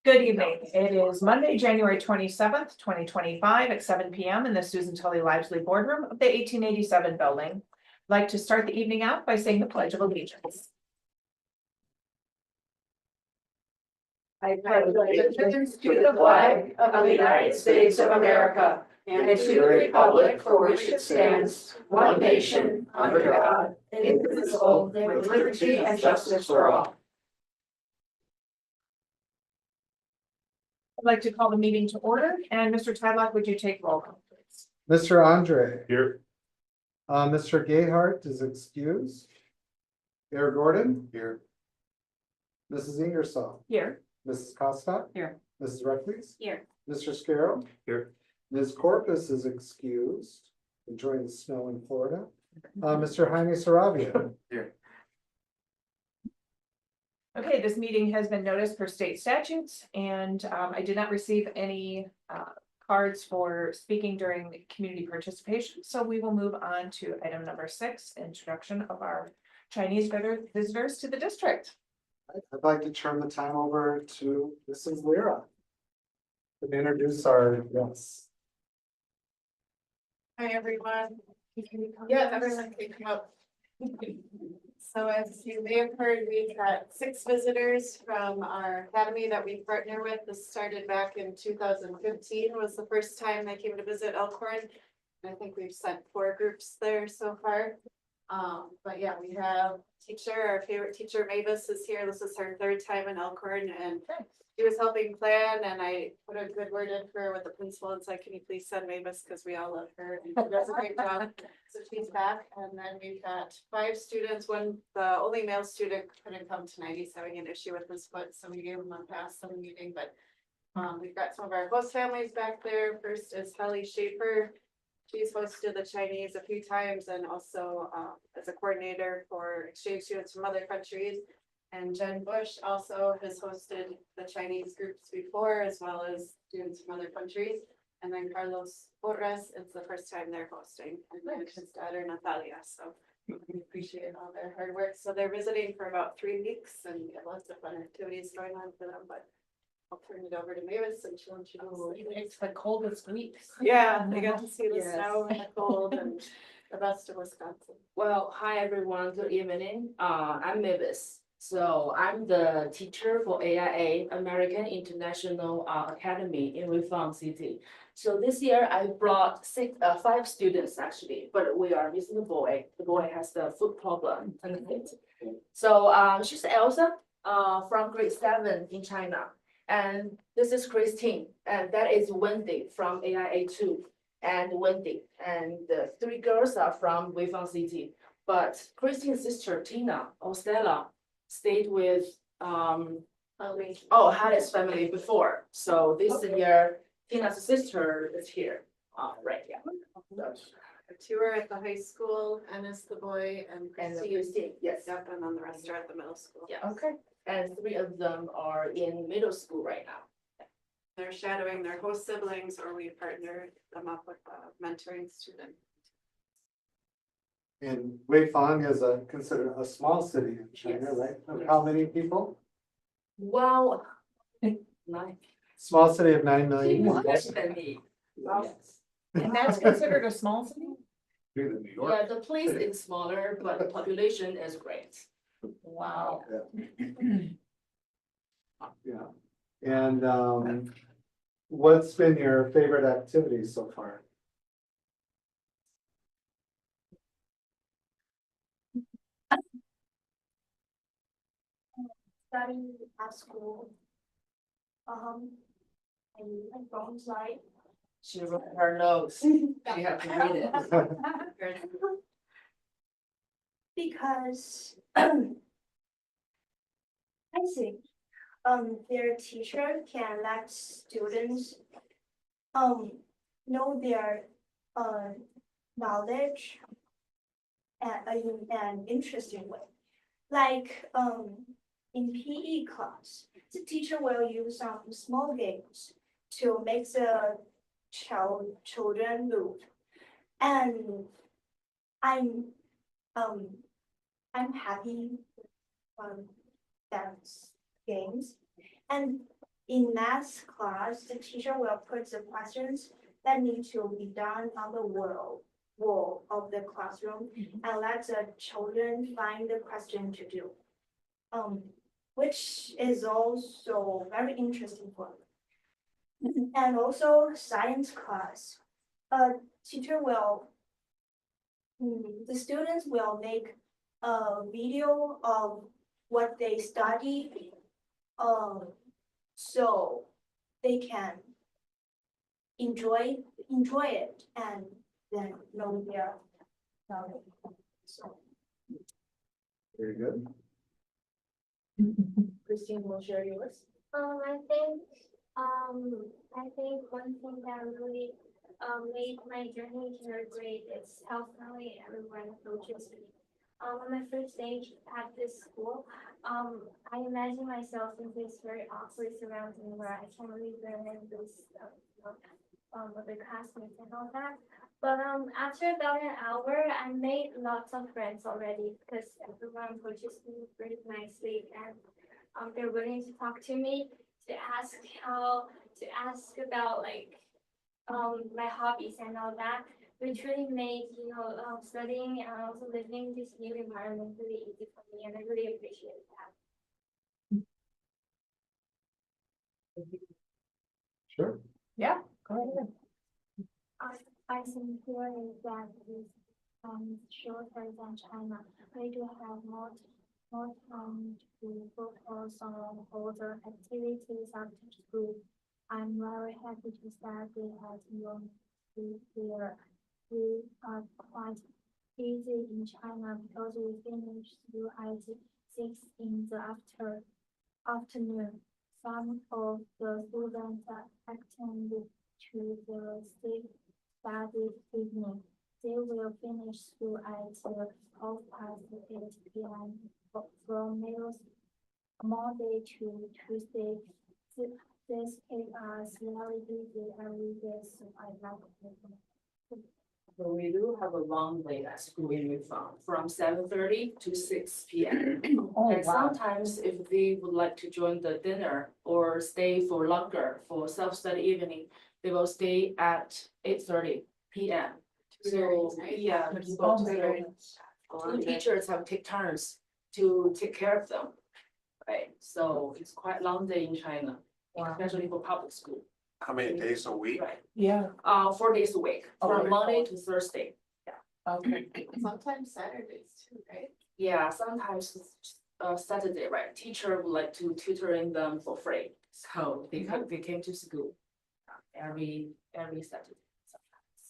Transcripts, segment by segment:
Good evening. It is Monday, January 27th, 2025 at 7 p.m. in the Susan Tully Lively Boardroom of the 1887 building. I'd like to start the evening out by saying the Pledge of Allegiance. I pledge allegiance to the flag of the United States of America and to the republic for which it stands, one nation, under God, indivisible, with liberty and justice for all. I'd like to call the meeting to order, and Mr. Tadlock, would you take roll call, please? Mr. Andre. Here. Mr. Gayhart is excused. Mayor Gordon. Here. Mrs. Ingersoll. Here. Mrs. Costa. Here. Mrs. Reckley's. Here. Mr. Scarrow. Here. Ms. Corpus is excused, enjoying the snow in Florida. Mr. Jaime Saravia. Here. Okay, this meeting has been noticed per state statutes, and I did not receive any cards for speaking during community participation. So we will move on to item number 6, introduction of our Chinese visitors to the district. I'd like to turn the time over to Mrs. Lyra to introduce our guests. Hi, everyone. Yeah, everyone can come up. So as you may have heard, we've got 6 visitors from our academy that we partner with. This started back in 2015 was the first time they came to visit Elkhorn. I think we've sent 4 groups there so far. But yeah, we have our favorite teacher, Mavis, is here. This is her 3rd time in Elkhorn, and she was helping plan, and I put a good word in for her with the principal and said, can you please send Mavis, because we all love her and she does a great job. So she's back, and then we've got 5 students. The only male student couldn't come tonight. He's having an issue with his foot, so we gave him a pass on the meeting, but we've got some of our host families back there. First is Holly Schaefer. She's hosted the Chinese a few times, and also as a coordinator for exchange students from other countries. And Jen Bush also has hosted the Chinese groups before, as well as students from other countries. And then Carlos Porras, it's the first time they're hosting, and then his daughter Natalia. So we appreciate all their hard work. So they're visiting for about 3 weeks, and we have lots of fun activities going on for them. But I'll turn it over to Mavis, and she'll introduce. It's the coldest weeks. Yeah, they got to see the Yes. snow and the cold and the best of Wisconsin. Well, hi everyone, good evening. I'm Mavis. So I'm the teacher for AIA, American International Academy in Reform City. So this year I brought 5 students actually, but we are missing the boy. The boy has the foot problem. So she's Elsa from grade 7 in China. And this is Christine, and that is Wendy from AIA 2. And Wendy, and the 3 girls are from Weifang City. But Christine's sister Tina or Stella stayed with Hallie's family before. So this year Tina's sister is here. Right, yeah. The 2 are at the high school, Ennis the boy, and Christine, yes. Yep, and then the rest are at the middle school. Yeah. Okay. And 3 of them are in middle school right now. They're shadowing their host siblings, or we partner them up with a mentoring student. And Weifang is considered a small city in China, Yes. right? Of how many people? Wow. 9. Small city of 9 million. Less than me. Yes. And that's considered a small city? Bigger than New York. Yeah, the place is smaller, but the population is great. Wow. Yeah. And what's been your favorite activity so far? Studying at school. And from side. She wrote her notes. She had to read it. Because I think their teacher can let students know their knowledge in an interesting way. Like in PE class, the teacher will use some small games to make the children move. And I'm happy dance games, and in math class, the teacher will put the questions that need to be done on the wall of the classroom and let the children find the question to do. Which is also very interesting for me. And also science class, teacher will, the students will make a video of what they study, so they can enjoy it and then know their knowledge. So. Very good. Christine will share yours. I think one thing that really made my journey here great is how friendly everyone approaches me. On my first day at this school, I imagine myself in this very awkward surrounding where I can't really learn this with the classmates and all that. But after about an hour, I made lots of friends already because everyone approaches me very nicely and they're willing to talk to me, to ask about like my hobbies and all that, which really made studying and also living this new environment really easy for me, and I really appreciate that. Sure. Yeah, go ahead. I think here is that is shorter than China. We do have more time to focus on other activities after school. I'm very happy to study at university here. We are quite busy in China because we finish school at 6 in the afternoon. Some of the students attend to the state study evening. They will finish school at 8:30 p.m. from Monday to Tuesday. This keeps us very busy every day, so I like it. So we do have a long day at school in Yifang from 7:30 to 6 p.m. Oh, And wow. sometimes if they would like to join the dinner or stay for longer for self-study evening, they will stay at 8:30 p.m. So, yeah, Oh, my goodness. two teachers have to take turns to take care of them. Right, so it's quite long day in China, Wow. especially for public school, How many days a week? right? Yeah, 4 days a week, Oh, from really? Monday to Thursday. okay. Sometimes Saturdays too, right? Yeah, sometimes Saturday, right? Teacher would like to tutoring them for free, so they came to school every Saturday sometimes.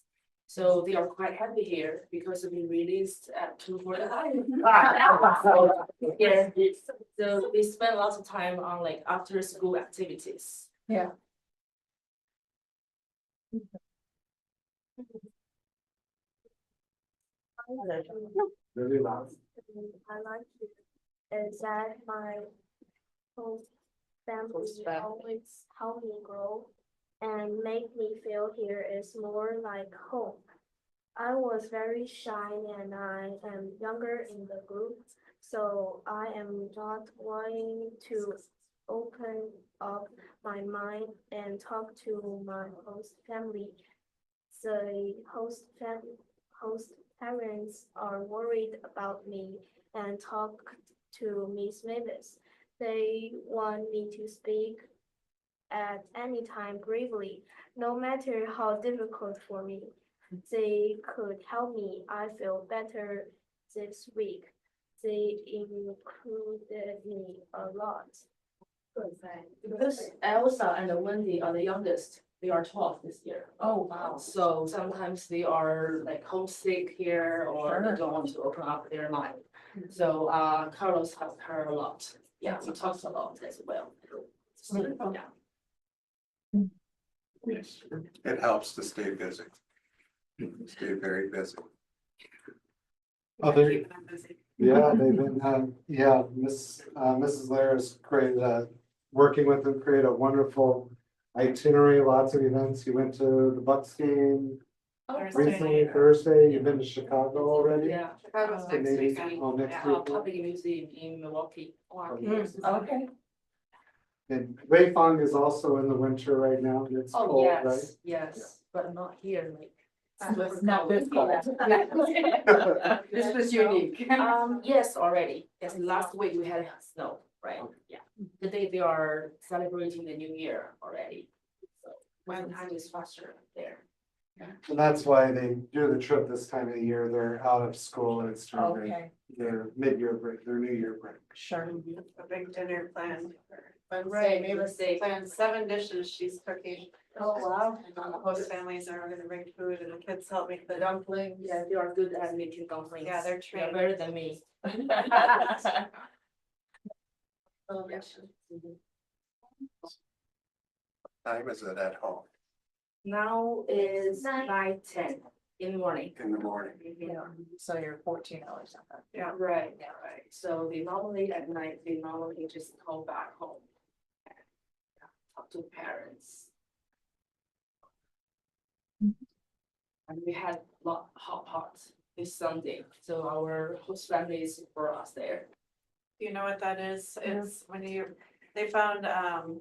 So they are quite happy here because we released at 2:45. Yeah, so they spend lots of time on like after school activities. Yeah. Really loud. I like it is that my host family always help me grow and make me feel here is more like home. I was very shy and I am younger in the group, so I am not wanting to open up my mind and talk to my host family. The host parents are worried about me and talk to Miss Mavis. They want me to speak at any time bravely, no matter how difficult for me. They could help me. I feel better this week. They included me a lot. Because Elsa and Wendy are the youngest, they are 12 this year. Oh, wow. So sometimes they are like homesick here or Sure. they don't want to open up their mind. So Carlos helped her a lot. Yeah, he talks a lot as well. Wonderful. Yeah. Yes. It helps to stay busy. Stay very busy. Other, yeah, they've been, Mrs. Lair is great, working with them, create a wonderful itinerary, lots of events. You went to the Bucks game recently, Thursday, you've been to Chicago already? Yeah. Chicago's So next maybe week. on next Yeah, week. Public Museum in Milwaukee. Okay. And Weifang is also in the winter right now, and it's Oh, cold, right? yes, but not here, like. Not this cold. This was unique. Yes, already. Yes, last week we had snow, right? Yeah. The day they are celebrating the new year already. So when time is faster there. And that's why they do the trip this time of the year. They're out of school and it's during Okay, their mid-year break, their New Year break. sure. A big dinner planned. Right, Maybe let's Wednesday. plan 7 dishes she's cooking. Oh, wow. And all the host families are gonna bring food and the kids help make the dumplings. Yeah, they are good at making dumplings. Yeah, they're They're trained. better than me. Oh, yeah. Time is it at home Now is Nine. 9:10 in the morning. in the morning? Yeah, so you're 14 hours on that. Yeah, right, so they normally at night, they normally just go back home. and, Talk to parents. And we had hot pots this Sunday, so our host family is for us there. Do you know what that is? It's when they found,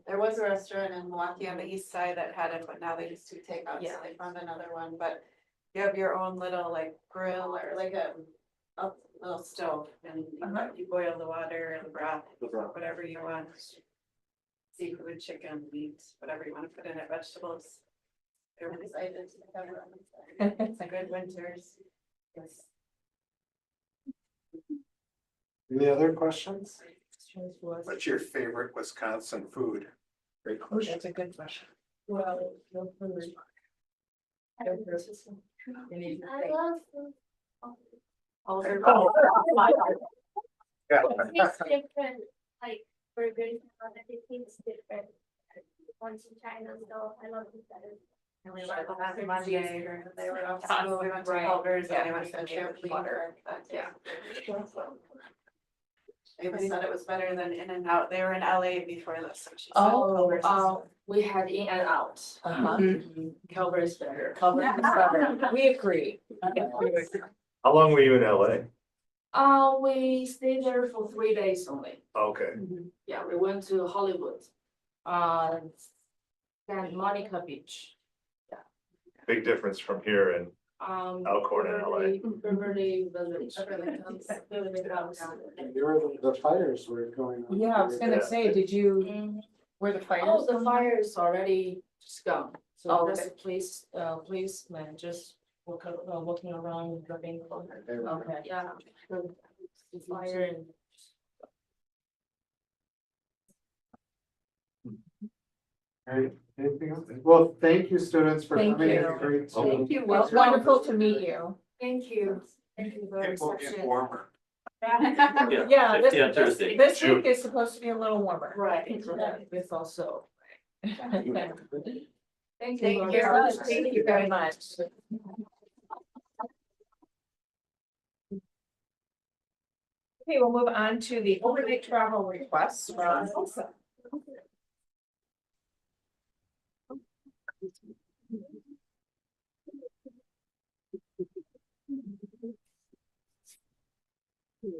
there was a restaurant in Milwaukee on the east side that had it, but now they just do takeout, so Yeah. they found another one, but you have your own little like grill or like a little stove and you boil the water and the broth, whatever you want. Seafood, chicken, meat, whatever you want to put in it, vegetables. They're excited to have it. It's a good winters. Yes. Any other questions? What's your favorite Wisconsin food? Great Oh, question. that's a good question. Well, no food. I You need to I think. love food. Yeah. It's different, like burgers, it tastes different. Once in China, so I love it better. And we went last Monday, they were off school, we went to Right. Culver's and they Yeah. went to trampoline park that day. Yeah. Amy said it was better than In-N-Out, they were in LA before this, so she said Oh, Culver's is- we had in and out. Uh-huh. Culver is better. Cover is better. We agree. How long were you in LA? We stayed there for 3 days only. Okay, Yeah, we went to Hollywood. Then Monica Beach. big difference from here and Elkhorn in LA. Beverly Village. Beverly Hills. Beverly Hills. There were the fires were going on. Yeah, I was gonna say, did you, Mm. were the fires? Oh, the going on? fire is already just gone. So Oh, that's okay. a policeman just walking around driving. Okay. Yeah. The fire and. All right, anything else? Well, thank you, students, for Thank coming. you. It's great to. Thank you. Well, it's wonderful to meet you. Thank you. Thank you for the It will get reception. warmer. Yeah, this, Yeah, Thursday. this week is supposed to be a little warmer. Right, this also. Thank you. Thank very you much. very much. Thank you very much. Okay, we'll move on to the overnight travel requests from Elsa.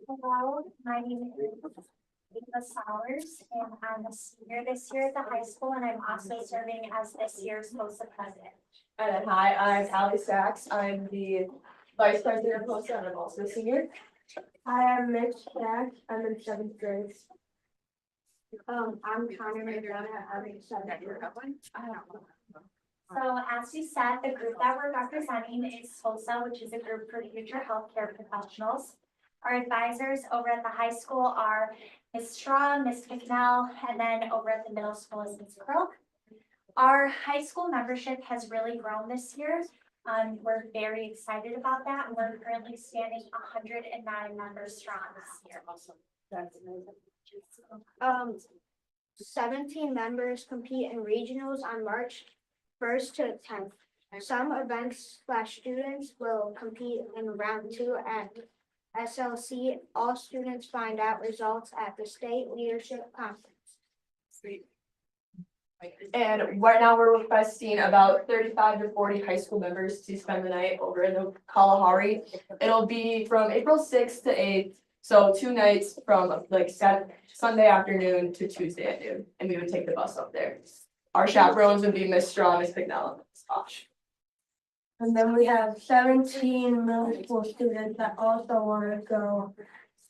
Hello, my name is Eva Sowers, and I'm a senior this year at the high school, and I'm also serving as this year's HOSA president. And hi, I'm Ally Sachs. I'm the vice president of HOSA and I'm also a senior. Hi, I'm Mitch Jack. I'm in 7th grade. I'm Connor McDonough. I'm in 7th grade. So as you said, the group that we're representing is HOSA, which is a group for future healthcare professionals. Our advisors over at the high school are Ms. Straw, Ms. McNell, and then over at the middle school is Ms. Kroll. Our high school membership has really grown this year. We're very excited about that, and we're currently standing 109 members strong this year. That's amazing. 17 members compete in regionals on March 1st to 10th. Some events/students will compete in round 2 at SLC. All students find out results at the state leadership conference. And right now we're requesting about 35 to 40 high school members to spend the night over in the Kalahari. It'll be from April 6th to 8th. So 2 nights from like Sunday afternoon to Tuesday at noon, and we would take the bus up there. Our chaperones would be Miss Straw, Miss Pignell, and Miss Osh. And then we have 17 middle school students that also want to go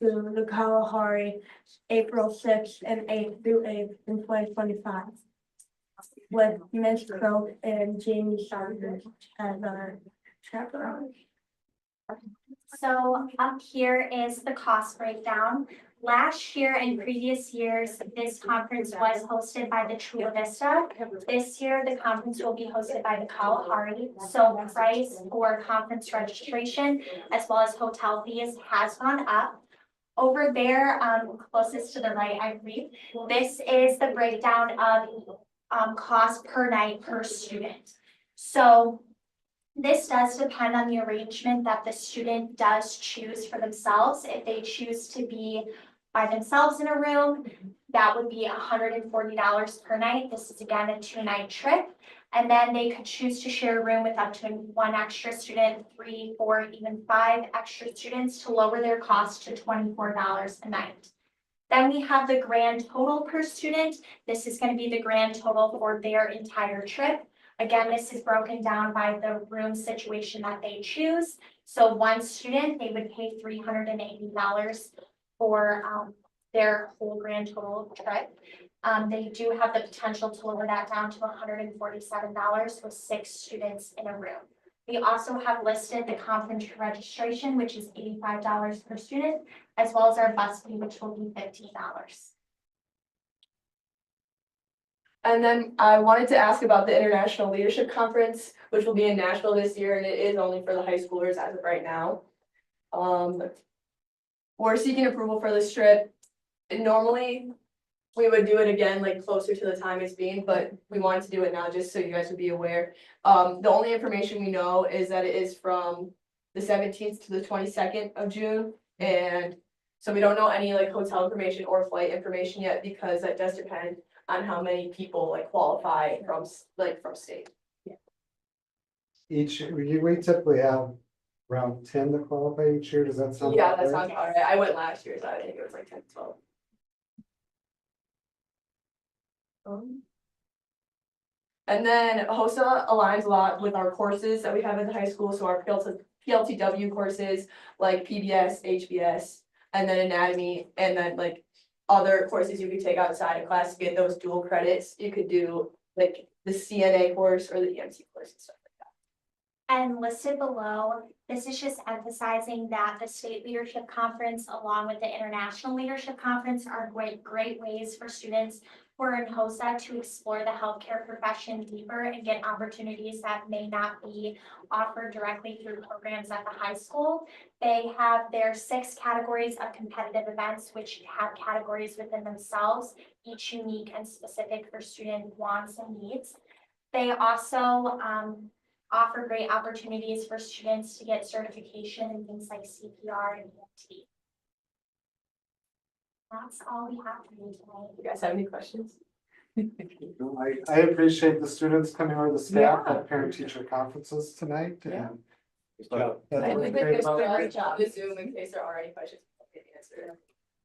to the Kalahari, April 6th and 8th through 8th in 2025. With Miss Croak and Jamie Saunders as our chaperones. So up here is the cost breakdown. Last year and previous years, this conference was hosted by the Chula Vista. This year, the conference will be hosted by the Kalahari. So price for conference registration as well as hotel fees has gone up. Over there, closest to the right, I believe, this is the breakdown of cost per night per student. So this does depend on the arrangement that the student does choose for themselves. If they choose to be by themselves in a room, that would be $140 per night. This is again a 2-night trip. And then they could choose to share a room with up to 1 extra student, 3, 4, even 5 extra students to lower their cost to $24 a night. Then we have the grand total per student. This is going to be the grand total for their entire trip. Again, this is broken down by the room situation that they choose. So one student, they would pay $380 for their whole grand total trip. They do have the potential to lower that down to $147 with 6 students in a room. We also have listed the conference registration, which is $85 per student, as well as our bus fee, which will be $15. And then I wanted to ask about the International Leadership Conference, which will be in Nashville this year, and it is only for the high schoolers as of right now. We're seeking approval for this trip. And normally, we would do it again like closer to the time it's being, but we wanted to do it now just so you guys would be aware. The only information we know is that it is from the 17th to the 22nd of June, and so we don't know any like hotel information or flight information yet because that does depend on how many people like qualify from state. We typically have around 10 to qualify each year. Does that sound? Yeah, about that right? sounds all right. I went last year, so I think it was like 10 to 12. And then HOSA aligns a lot with our courses that we have in the high school. So our PLTW courses like PBS, HBS, and then anatomy, and then like other courses you could take outside of class to get those dual credits. You could do like the CNA course or the EMT course and stuff like that. And listed below, this is just emphasizing that the State Leadership Conference along with the International Leadership Conference are great ways for students who are in HOSA to explore the healthcare profession deeper and get opportunities that may not be offered directly through programs at the high school. They have their 6 categories of competitive events, which have categories within themselves, each unique and specific for student wants and needs. They also offer great opportunities for students to get certification in things like CPR and EMT. That's all we have for you tonight. You guys have any questions? No, I appreciate the students coming or the staff at parent-teacher conferences tonight. Yeah. And job. that's I what's think great it's about a it. great job to Zoom in case there are any questions.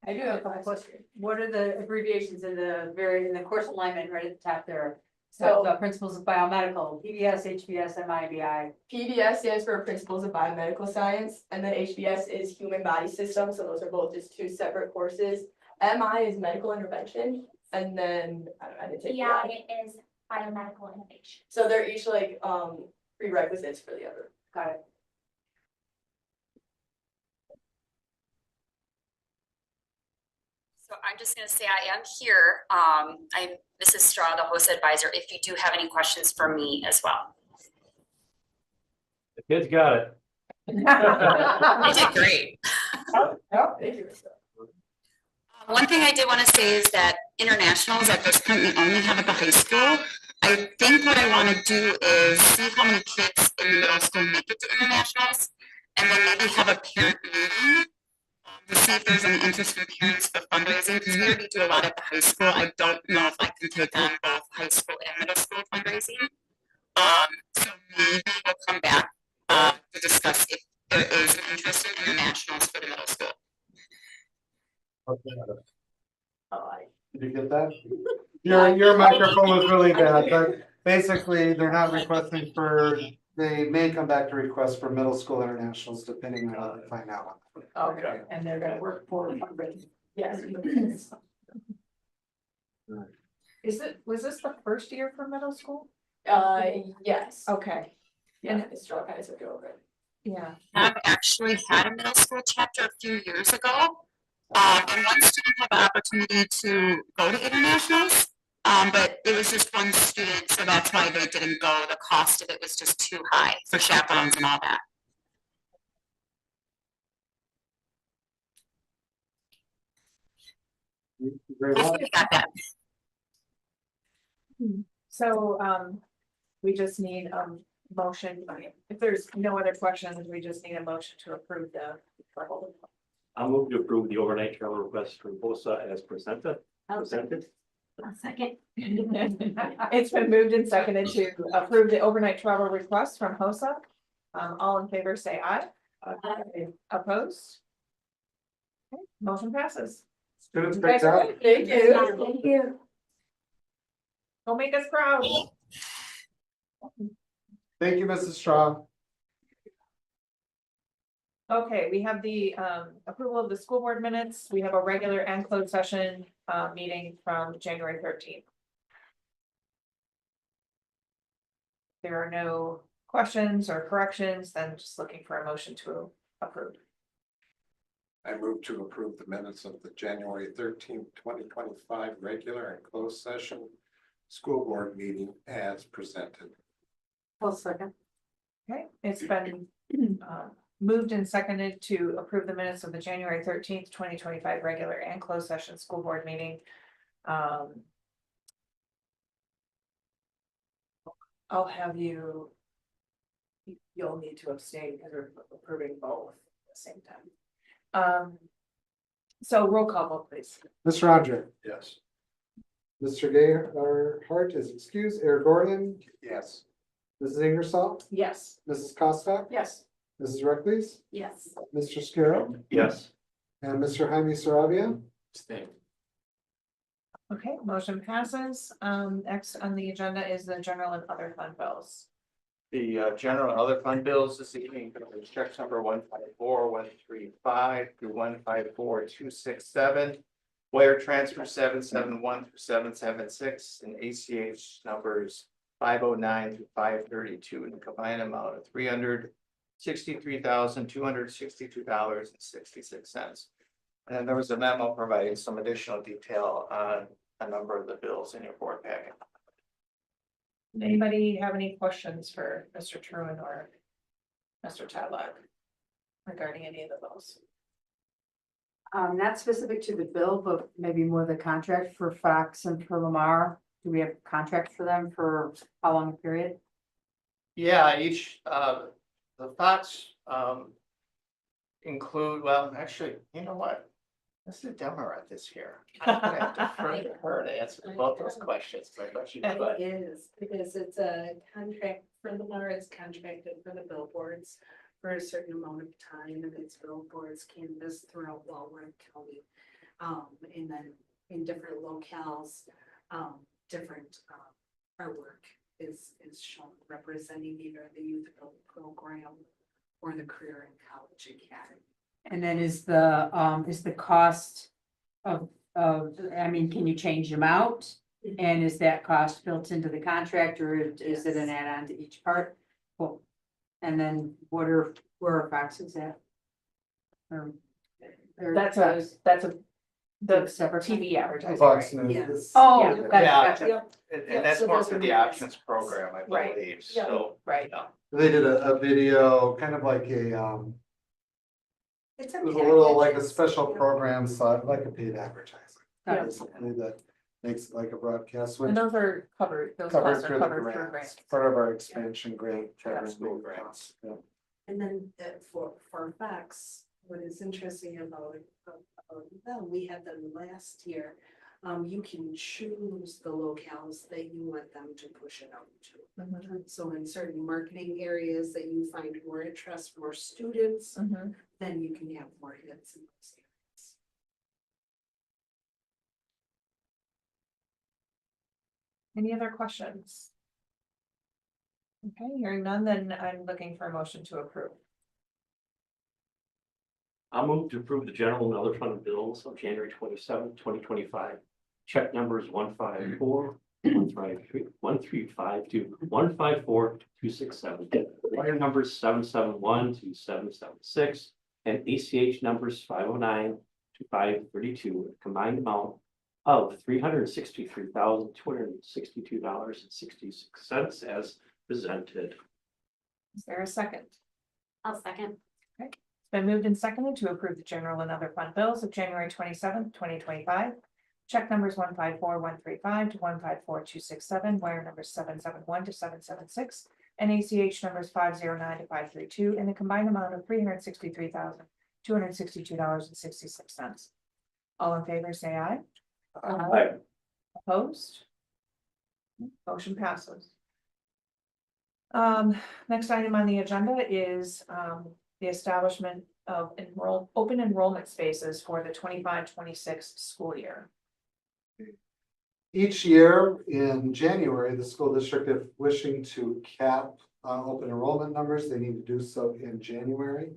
I do have a couple questions. What are the abbreviations in the course alignment right at the top there? So the principles of biomedical, PBS, HBS, MIBI. PBS stands for Principles of Biomedical Science, and then HBS is Human Body System. So those are both just 2 separate courses. MI is Medical Intervention, and then I didn't take Yeah, it is biomedical innovation. So they're each like prerequisites for the other. Got it. So I'm just going to say I am here. I'm Mrs. Straw, the host advisor, if you do have any questions for me as well. The kids got it. I did great. Thank you. One thing I did want to say is that internationals at this point we only have at the high school. I think what I want to do is see how many kids in the middle school make it to internationals, and then maybe have a parent meeting to see if there's any interest from parents for fundraising, because we already do a lot at the high school. I don't know if I can take on both high school and middle school fundraising. So maybe we'll come back to discuss if there is an interest in internationals for the middle school. Your microphone was really bad, but basically, they're not requesting for, they may come back to request for middle school internationals, depending on how they find out. Okay, and they're gonna work for fundraising. Yes. Was this the first year for middle school? Yes. Okay, Yeah, it's all kinds of go over it. yeah. I've actually had a middle school chapter a few years ago. And one student had the opportunity to go to internationals. But it was just one student, so that's why they didn't go. The cost of it was just too high for chaperones and all that. Very I well. think I got that. So, we just need motion, if there's no other questions, we just need a motion to approve the. I'll move to approve the overnight travel request from BOSA as presented. Presented. A second. It's been moved and seconded to approve the overnight travel request from HOSA. All in favor, say aye. Opposed? Okay, motion passes. Students, You great guys are job. good. Thank you. Thank you. Don't make us proud. Thank you, Mrs. Straw. Okay, we have the approval of the school board minutes. We have a regular and closed session meeting from January 13th. There are no questions or corrections, then just looking for a motion to approve. I move to approve the minutes of the January 13th, 2025 regular and closed session school board meeting as presented. Well, second. Okay, it's been moved and seconded to approve the minutes of the January 13th, 2025 regular and closed session school board meeting. I'll have you'll need to abstain because we're approving both at the same time. So roll call vote, please. Mr. Andre, Yes. Mr. Gayheart is excused, Eric Gordon, Yes. Mrs. Ingersoll, Yes. Mrs. Costa, Yes. Mrs. Reckles, Yes. Mr. Scarrow, Yes. and Mr. Jaime Saravia. Stay. Okay, motion passes. Next on the agenda is the general and other fund bills. The general and other fund bills this evening, is checks number 154-135 through 154-267. Wire transfer 771 through 776 and ACH numbers 509 through 532 in a combined amount of $363,262.66. And then there was a memo providing some additional detail on a number of the bills in your board packet. Anybody have any questions for Mr. Truin or Mr. Tadlock regarding any of the bills? Not specific to the bill, but maybe more the contract for Fox and for Lamar. Do we have contracts for them for how long a period? Yeah, each, the Fox, include, well, actually, you know what? Let's do Demerit this year. I'm gonna have to defer to her to answer both those questions, but It is, because it's a contract for the Lamar, it's contracted for the billboards for a certain amount of time, and its billboards canvas throughout Walworth County. And then in different locales, different artwork is shown representing either the youth build program or the career and college academy. And then is the cost of, I mean, can you change them out? And is that cost built into the contract or is it an add-on to each part? Cool. And then where are Foxes at? That's the separate TV advertising. Fox right? News. Yes. Oh, Yeah. gotcha. and that's more for the options program, I Right. believe, Yeah. so. Right. They did a video, kind of like a, It's it was a little like a package. special program, so like a paid advertising. Yeah. Basically, that makes it like a broadcast, And which those are covered, those covered costs are through the covered through grants, grants. part of our expansion grant. Yeah. School grants. Yeah. And then for Fox, what is interesting about them, we had them last year. You can choose the locales that you want them to push it out to. Mhm. So in certain marketing areas that you find more interest for students, Mhm. then you can have more hits in those areas. Any other questions? Okay, hearing none, then I'm looking for a motion to approve. I'll move to approve the general and other fund bills of January 27, 2025. Check numbers 154, 153, 135 to 154-267. Wire numbers 771 to 776, and ACH numbers 509 to 532, a combined amount of $363,262.66 as presented. Is there a second? I'll second. It's been moved and seconded to approve the general and other fund bills of January 27th, 2025. Check numbers 154-135 to 154-267, wire numbers 771 to 776, and ACH numbers 509 to 532, in a combined amount of $363,262.66. All in favor, say aye. Aye. Opposed? Motion passes. Next item on the agenda is the establishment of open enrollment spaces for the 25-26 school year. Each year in January, the school district, if wishing to cap open enrollment numbers, they need to do so in January.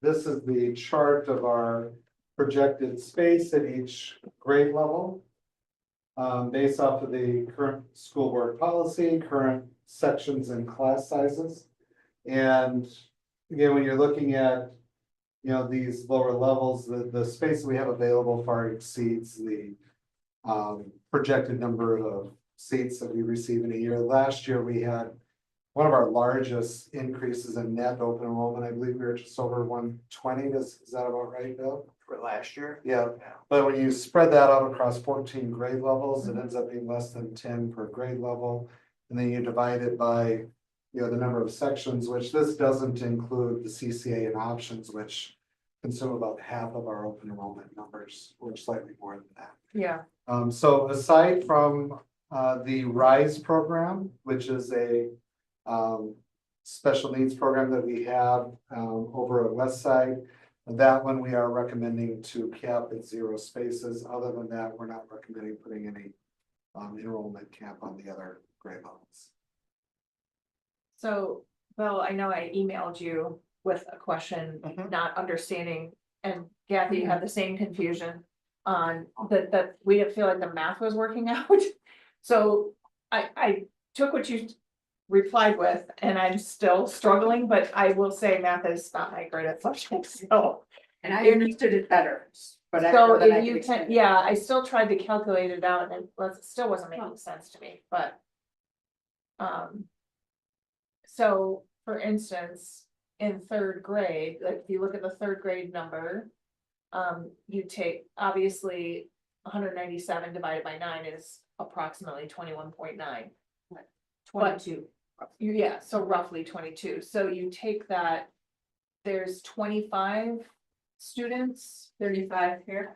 This is the chart of our projected space at each grade level. Based off of the current school board policy, current sections and class sizes. And again, when you're looking at, these lower levels, the space we have available far exceeds the projected number of seats that we receive in a year. Last year, we had one of our largest increases in net open enrollment. I believe we were just over 120. Is that about right, Bill? For last year? Yeah, but when you spread that out across 14 grade levels, it ends up being less than 10 per grade level. And then you divide it by, the number of sections, which this doesn't include the CCA and options, which consume about half of our open enrollment numbers, or slightly more than that. Yeah. So aside from the RISE program, which is a special needs program that we have over at West Side, that one we are recommending to cap at 0 spaces. Other than that, we're not recommending putting any enrollment cap on the other grade levels. So, Bill, I know I emailed you with a question, not understanding, and Kathy had the same confusion on that we didn't feel like the math was working out. So I took what you replied with, and I'm still struggling, but I will say math is not my greatest subject, so. And I understood it better, but I So don't know that I if you could can, explain it. yeah, I still tried to calculate it out, and it still wasn't making sense to me, but. So, for instance, in 3rd grade, like if you look at the 3rd grade number. You take, obviously, 197 divided by 9 is approximately 21.9. 22. Yeah, so roughly 22, so you take that. There's 25 students. 35 here.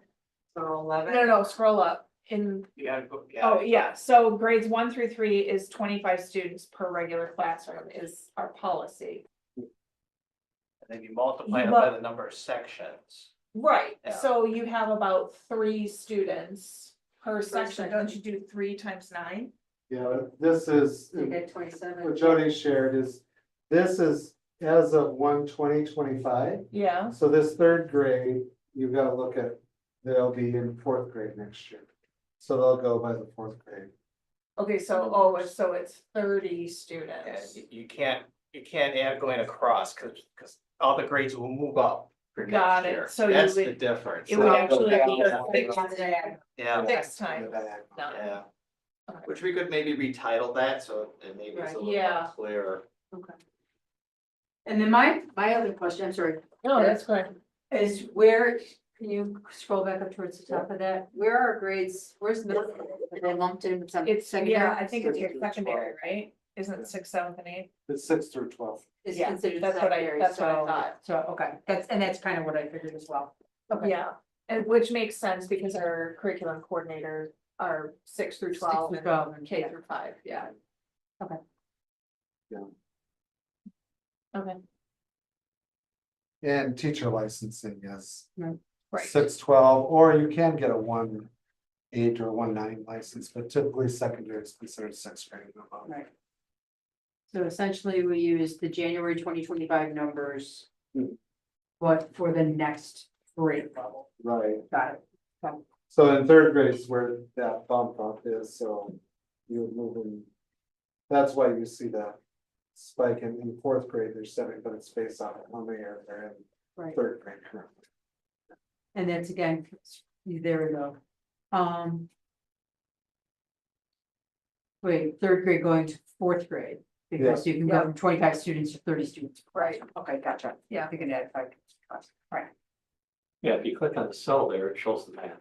So 11. No, scroll up in. You gotta go, Oh, yeah, so grades 1 through 3 is 25 students per regular classroom is our policy. and then you multiply it But- by the number of sections. Right, Yeah. so you have about 3 students per section, don't you do 3 times 9? Yeah, this is, You get 27. what Jody shared is, this is as of 1/20/25. Yeah, So this 3rd grade, you've got to look at, they'll be in 4th grade next year. So they'll go by the 4th grade. okay, so, so it's 30 And students. you can't add going across, because all the grades will move up. for next Got it. year. So you That's the would- difference. It would actually be Yeah, next time. Yeah. No. yeah. Okay. Which we could maybe retitle that, so it maybe it's a little Yeah. more clear. Okay. And then my other question, I'm sorry, No, that's good. is where, can you scroll back up towards the top of that? Where are grades, where's the, are they lumped in with some It's, secondary? yeah, I think it's your secondary, right? Isn't it 6th, 7th, and 8th? It's 6th through 12th. It's Yeah, considered that's what I secondary, thought. So, okay, that's kind of what I figured as well. Okay. Yeah, and which makes sense because our curriculum coordinators are 6 through 12 through and 12 and K yeah. through 5, yeah. Okay. Yeah. Okay, And teacher licensing is right. 6/12, or you can get a 1 8 or 1-9 license, but typically secondary is considered 6th grade. and above. Right. So essentially, we use the January 2025 numbers. But for the next grade level, Right. got it. So in 3rd grade is where that bump up is, so you would move in. That's why you see that spike in 4th grade, there's 7 minutes space on how many are there in Right. 3rd grade currently. And that's again, there we go. Wait, 3rd grade going to 4th grade, because you can go from 25 students to 30 students. Right. Okay, gotcha. Yeah. You can add 5. Right. Yeah, if you click on the cell there, it shows the math.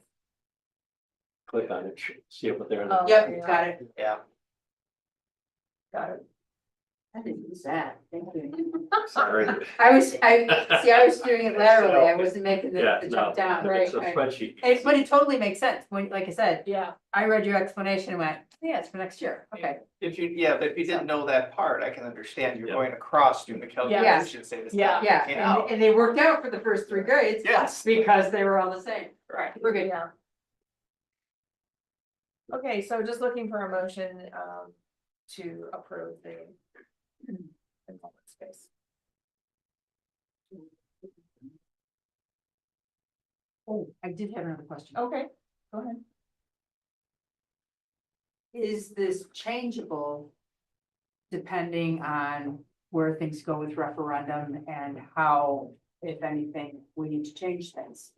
Click on it, see it, but there. Oh, Yep, yeah. got it. Yeah. Got it. I didn't use that. Thank you. Sorry. I was doing it laterally. I wasn't making Yeah, the no, jump down, it's a right? spreadsheet. But it totally makes sense. When, like I said, Yeah. I read your explanation and went, yeah, it's for next year. Okay. If you, yeah, but if you didn't know that part, I can understand you're Yeah. going across doing the calculation, say this. Yeah. Yeah, taking out. and they worked out for the first 3 grades. Yes. Because they were all the same. Right. We're good. Yeah. Okay, so just looking for a motion, to approve the enrollment space. Oh, I did have another question. Okay, go ahead. Is this changeable depending on where things go with referendum and how, if anything, we need to change things?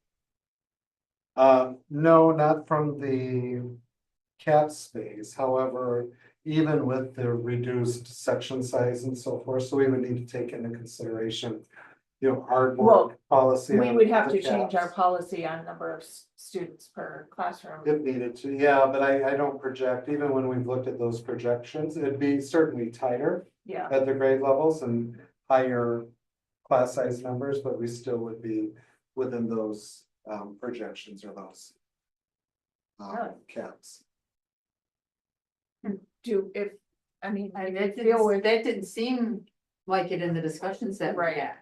No, not from the cap space, however, even with the reduced section size and so forth, so we would need to take into consideration. Our Well, board policy. We on would have the to change our caps. policy on number of students per classroom. If needed to, yeah, but I don't project, even when we've looked at those projections, it'd be certainly tighter Yeah, at the grade levels and higher class size numbers, but we still would be within those projections or those Really? caps. I mean, I that didn't seem like it in the discussions that we Right. had.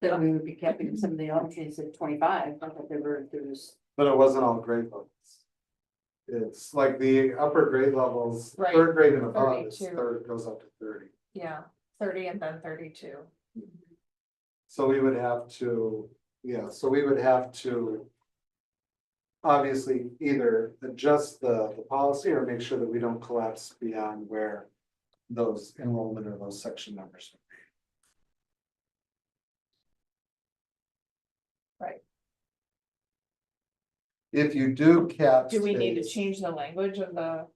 That we would be capping some of the options at 25, I thought there was. But it wasn't all grade levels. It's like the upper grade levels, Right, 3rd grade and above, is 32. third goes up to 30. yeah, 30 and then 32. So we would have to, so we would have to. Obviously, either adjust the policy or make sure that we don't collapse beyond where those enrollment or those section numbers. Right. If you do cap. Do we need to space, change the language of the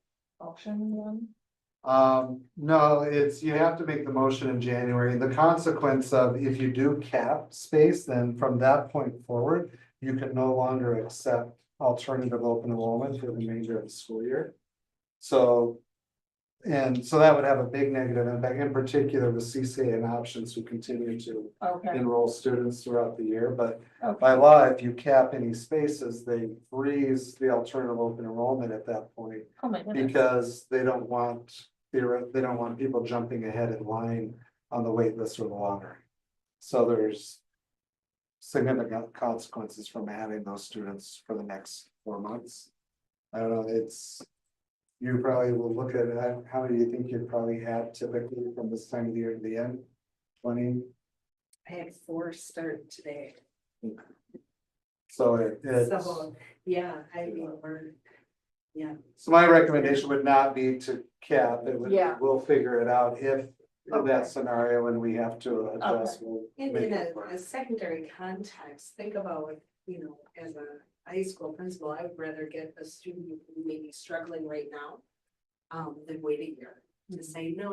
motion then? No, you have to make the motion in January. The consequence of if you do cap space, then from that point forward, you can no longer accept alternative open enrollment for the remainder of the school year. So that would have a big negative impact, in particular with CCA and options who continue to Okay, enroll students throughout the year, but okay, by law, if you cap any spaces, they freeze the alternative open enrollment at that point. oh my goodness, Because they don't want people jumping ahead in line on the wait list or the lottery. So there's significant consequences from having those students for the next 4 months. I don't know, you probably will look at it, how many do you think you'd probably have typically from this time of the year to the end? 20? I had 4 start today. So it's. So, yeah, I mean, So my recommendation would not be to cap, it would, Yeah. we'll figure it out if in Okay. that scenario and we have to adjust. we'll in make a, it work. a secondary context, think about, as a high school principal, I would rather get a student who may be struggling right now. Than wait a year to say, no.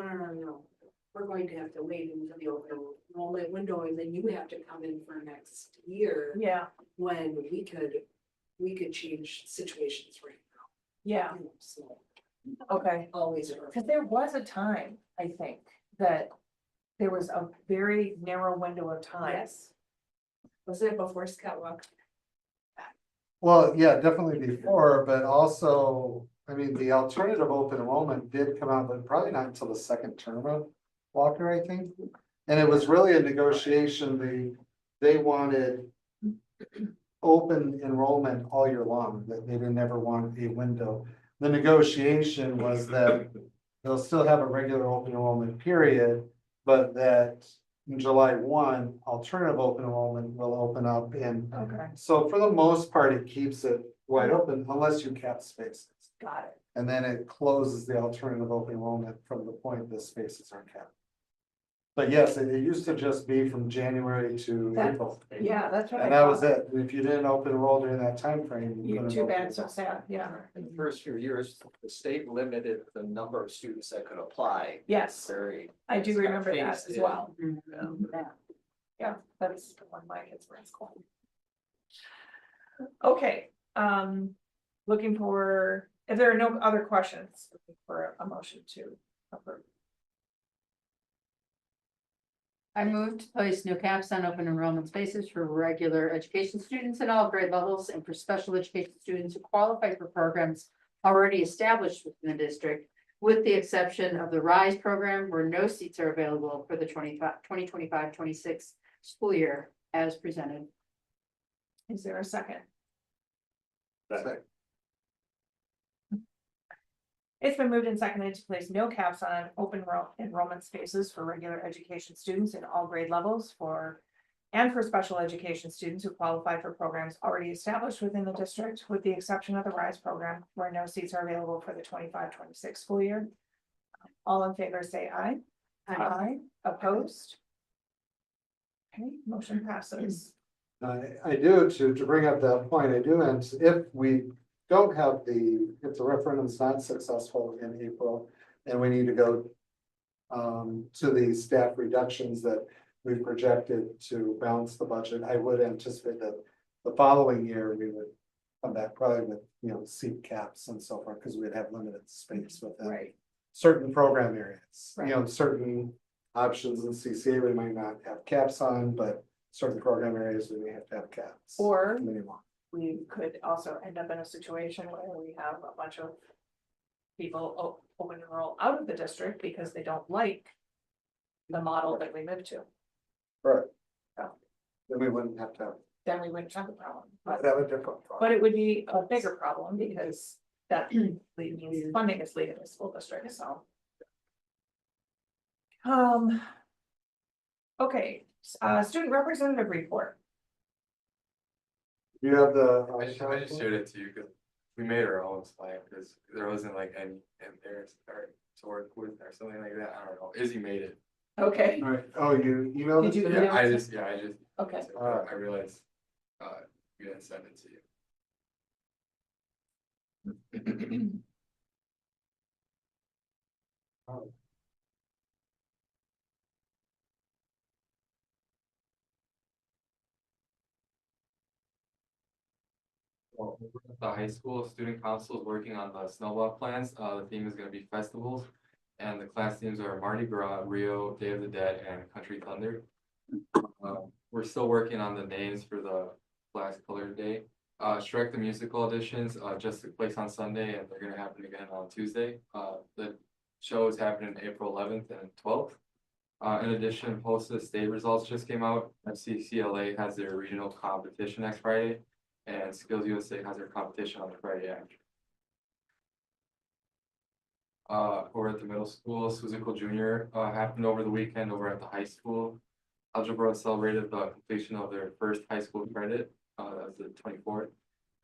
We're going to have to wait until the open enrollment window, and then you have to come in for next year. yeah, When we could change situations right yeah, now, so okay. always. Cause there was a time, I think, that there was a very narrow window of time. Yes. Was it before Scott walked? Well, yeah, definitely before, but also, I mean, the alternative open enrollment did come out, but probably not until the second term of Walker, I think. And it was really a negotiation, they wanted open enrollment all year long, that they didn't ever want a window. The negotiation was that they'll still have a regular open enrollment period, but that in July 1, alternative open enrollment will open up in. Okay, So for the most part, it keeps it wide open unless you cap spaces. got it. And then it closes the alternative open enrollment from the point the spaces are capped. But yes, it used to just be from January to That- April. Yeah, that's what I And that was thought. it. If you didn't open enroll during that timeframe. you You, couldn't too open bad, so enroll. sad, yeah. In the first few years, the state limited the number of students that could apply. Yes, Very. I do it's got remember that phased as in. well. Yeah. Yeah, that's when my kids were in school. Okay, looking for, if there are no other questions, looking for a motion to approve. I move to place new caps on open enrollment spaces for regular education students at all grade levels and for special education students who qualify for programs already established within the district, with the exception of the RISE program where no seats are available for the 2025-26 school year as presented. Is there a second? Second. It's been moved and seconded to place no caps on open enrollment spaces for regular education students in all grade levels and for special education students who qualify for programs already established within the district, with the exception of the RISE program, where no seats are available for the 25-26 school year. All in favor, say aye. Aye. Opposed? Okay, motion passes. I do, to bring up that point, I do, and if we don't have if the referendum's not successful in April, and we need to go to the staff reductions that we've projected to balance the budget, I would anticipate that the following year, we would come back probably with, seat caps and so forth, because we'd have limited space within Right. certain program areas. Right. Certain options in CCA, we might not have caps on, but certain program areas, we may have to have caps. Or Minimum. we could also end up in a situation where we have a bunch of people open enroll out of the district because they don't like the model that we moved to. Right. Oh. Then we wouldn't have to Then we wouldn't have a problem, but, have a different. problem. but it would be a bigger problem because that means funding is leaving the school district, so. Okay, student representative report. You have the. I just showed it to you because we made our own slide because there wasn't like any in there or to work with or something like that. I don't know. Izzy made it. Okay, All right, oh, you emailed it? Did you to me? email I it? just okay. I realized you didn't send it to you. Well, the high school student council is working on the snowball plans. The theme is going to be festivals, and the class themes are Mardi Gras, Rio, Day of the Dead, and Country Thunder. We're still working on the names for the class color day. Shrek the musical auditions just took place on Sunday, and they're going to happen again on Tuesday. The show is happening April 11th and 12th. In addition, posted state results just came out. FCCLA has their regional competition next Friday, and Skills USA has their competition on the Friday after. Over at the middle school, Suzical Junior happened over the weekend over at the high school. Algebra celebrated the completion of their first high school credit, that was the 24th.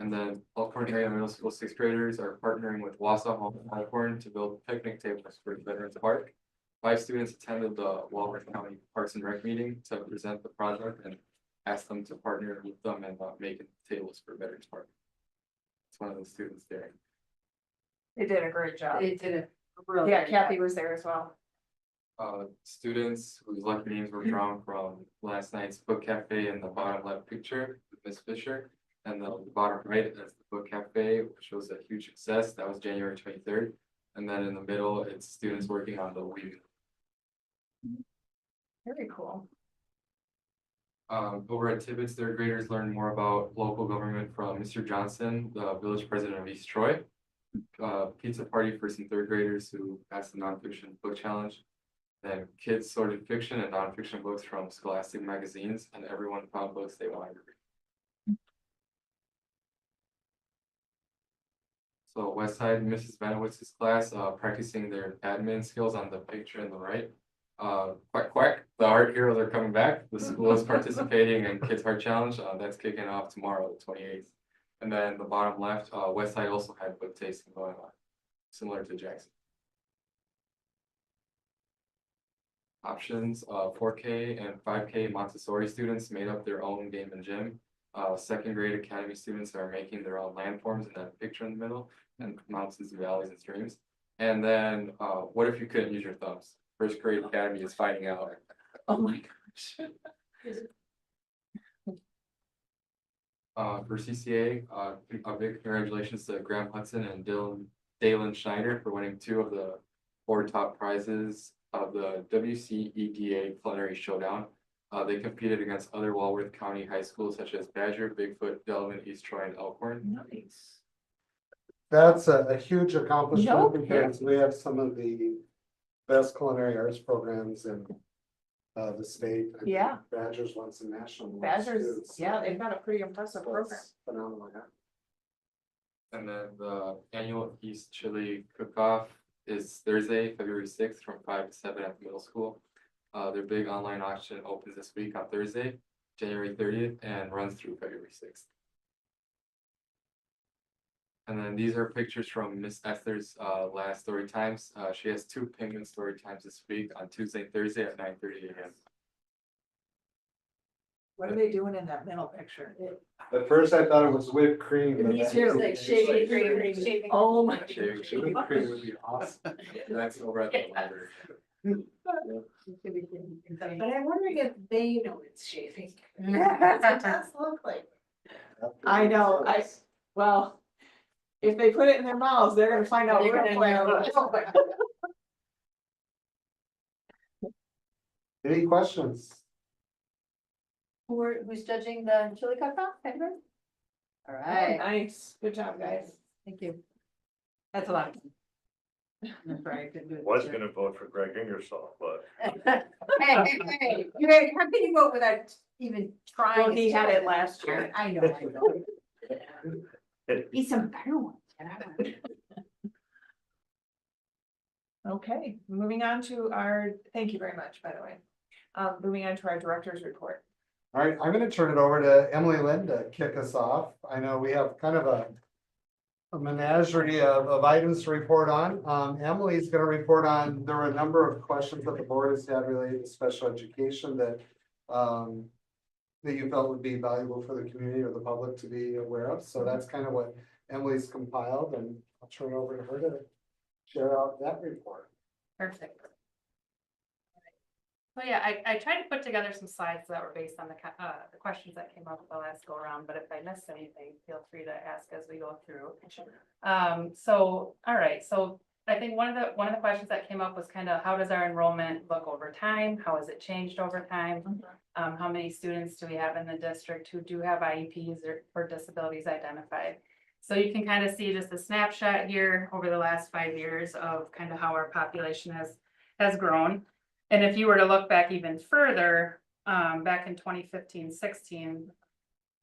And then Elkhorn area middle school sixth graders are partnering with Wausau Home in Elkhorn to build picnic tables for Veterans Park. 5 students attended the Walworth County Parks and Rec meeting to present the project and asked them to partner with them and making tables for Veterans Park. It's one of the students there. They did a great job. They did a really. Yeah, good Kathy job. was there as well. Students whose lucky names were drawn from last night's book cafe in the bottom left picture, with Miss Fisher. And the bottom right, that's the book cafe, which was a huge success. That was January 23rd. And then in the middle, it's students working on the weave. Very cool. Over at Tibbetts, third graders learned more about local government from Mr. Johnson, the village president of East Troy. Pizza party for some third graders who passed the nonfiction book challenge. Then kids sorted fiction and nonfiction books from scholastic magazines, and everyone found books they wanted to read. So Westside, Mrs. Benowitz's class, practicing their admin skills on the picture on the right. Quack, quack, the art heroes are coming back. The school is participating in Kids Art Challenge. That's kicking off tomorrow, the 28th. And then the bottom left, Westside also had book tasting going on, similar to Jackson. Options, 4K and 5K Montessori students made up their own game and gym. Second grade academy students are making their own landforms in that picture in the middle and mountains, valleys, and streams. And then, what if you couldn't use your thumbs? First grade academy is finding out. Oh my gosh. For CCA, a big congratulations to Graham Hudson and Dalen Schneider for winning 2 of the 4 top prizes of the WCEDA Culinary Showdown. They competed against other Walworth County high schools such as Badger, Bigfoot, Delaware, East Troy, and Elkhorn. Nice. That's a huge accomplishment No because we have some of the best culinary arts programs in the state. I think Yeah. Badgers won some national. ones, Badgers, too, so yeah, they've got a pretty impressive it's program. phenomenal, yeah. And then the annual East Chili Cook-Off is Thursday, February 6th from 5 to 7 at the middle school. Their big online auction opens this week on Thursday, January 30th, and runs through February 6th. And then these are pictures from Miss Esther's last story times. She has 2 penguin story times this week on Tuesday and Thursday at 9:30 a.m. What are they doing in that middle picture? At first I thought it was whipped cream. but Me that- too. Like shaving cream. Oh my. Shaving cream would be awesome. That's over at the library. But I'm wondering if they know it's shaving. It does look like. I know, well, if they put it in their mouths, they're gonna find out. They're real gonna quick. know. Any questions? Who's judging the chili cook-off? Edward? All Oh, right, nice, good job, guys. thank you. That's a lot. That's right. Good, good. Was gonna vote for Greg Ingersoll, but. Hey, how can you vote without even trying? Well, he had it last year. I know. Be some better ones. Okay, moving on to our, thank you very much, by the way. Moving on to our director's report. All right, I'm gonna turn it over to Emily Lynn to kick us off. I know we have kind of a menagerie of items to report on. Emily's gonna report on, there were a number of questions that the board has had related to special education that that you felt would be valuable for the community or the public to be aware of. So that's kind of what Emily's compiled, and I'll turn it over to her to share out that report. Perfect. So yeah, I tried to put together some slides that were based on the questions that came up the last go around, but if I missed anything, feel free to ask as we go through. So, all right, so I think one of the questions that came up was kind of how does our enrollment look over time? How has it changed over time? How many students do we have in the district who do have IEPs or disabilities identified? So you can kind of see just a snapshot here over the last 5 years of kind of how our population has grown. And if you were to look back even further, back in 2015-16,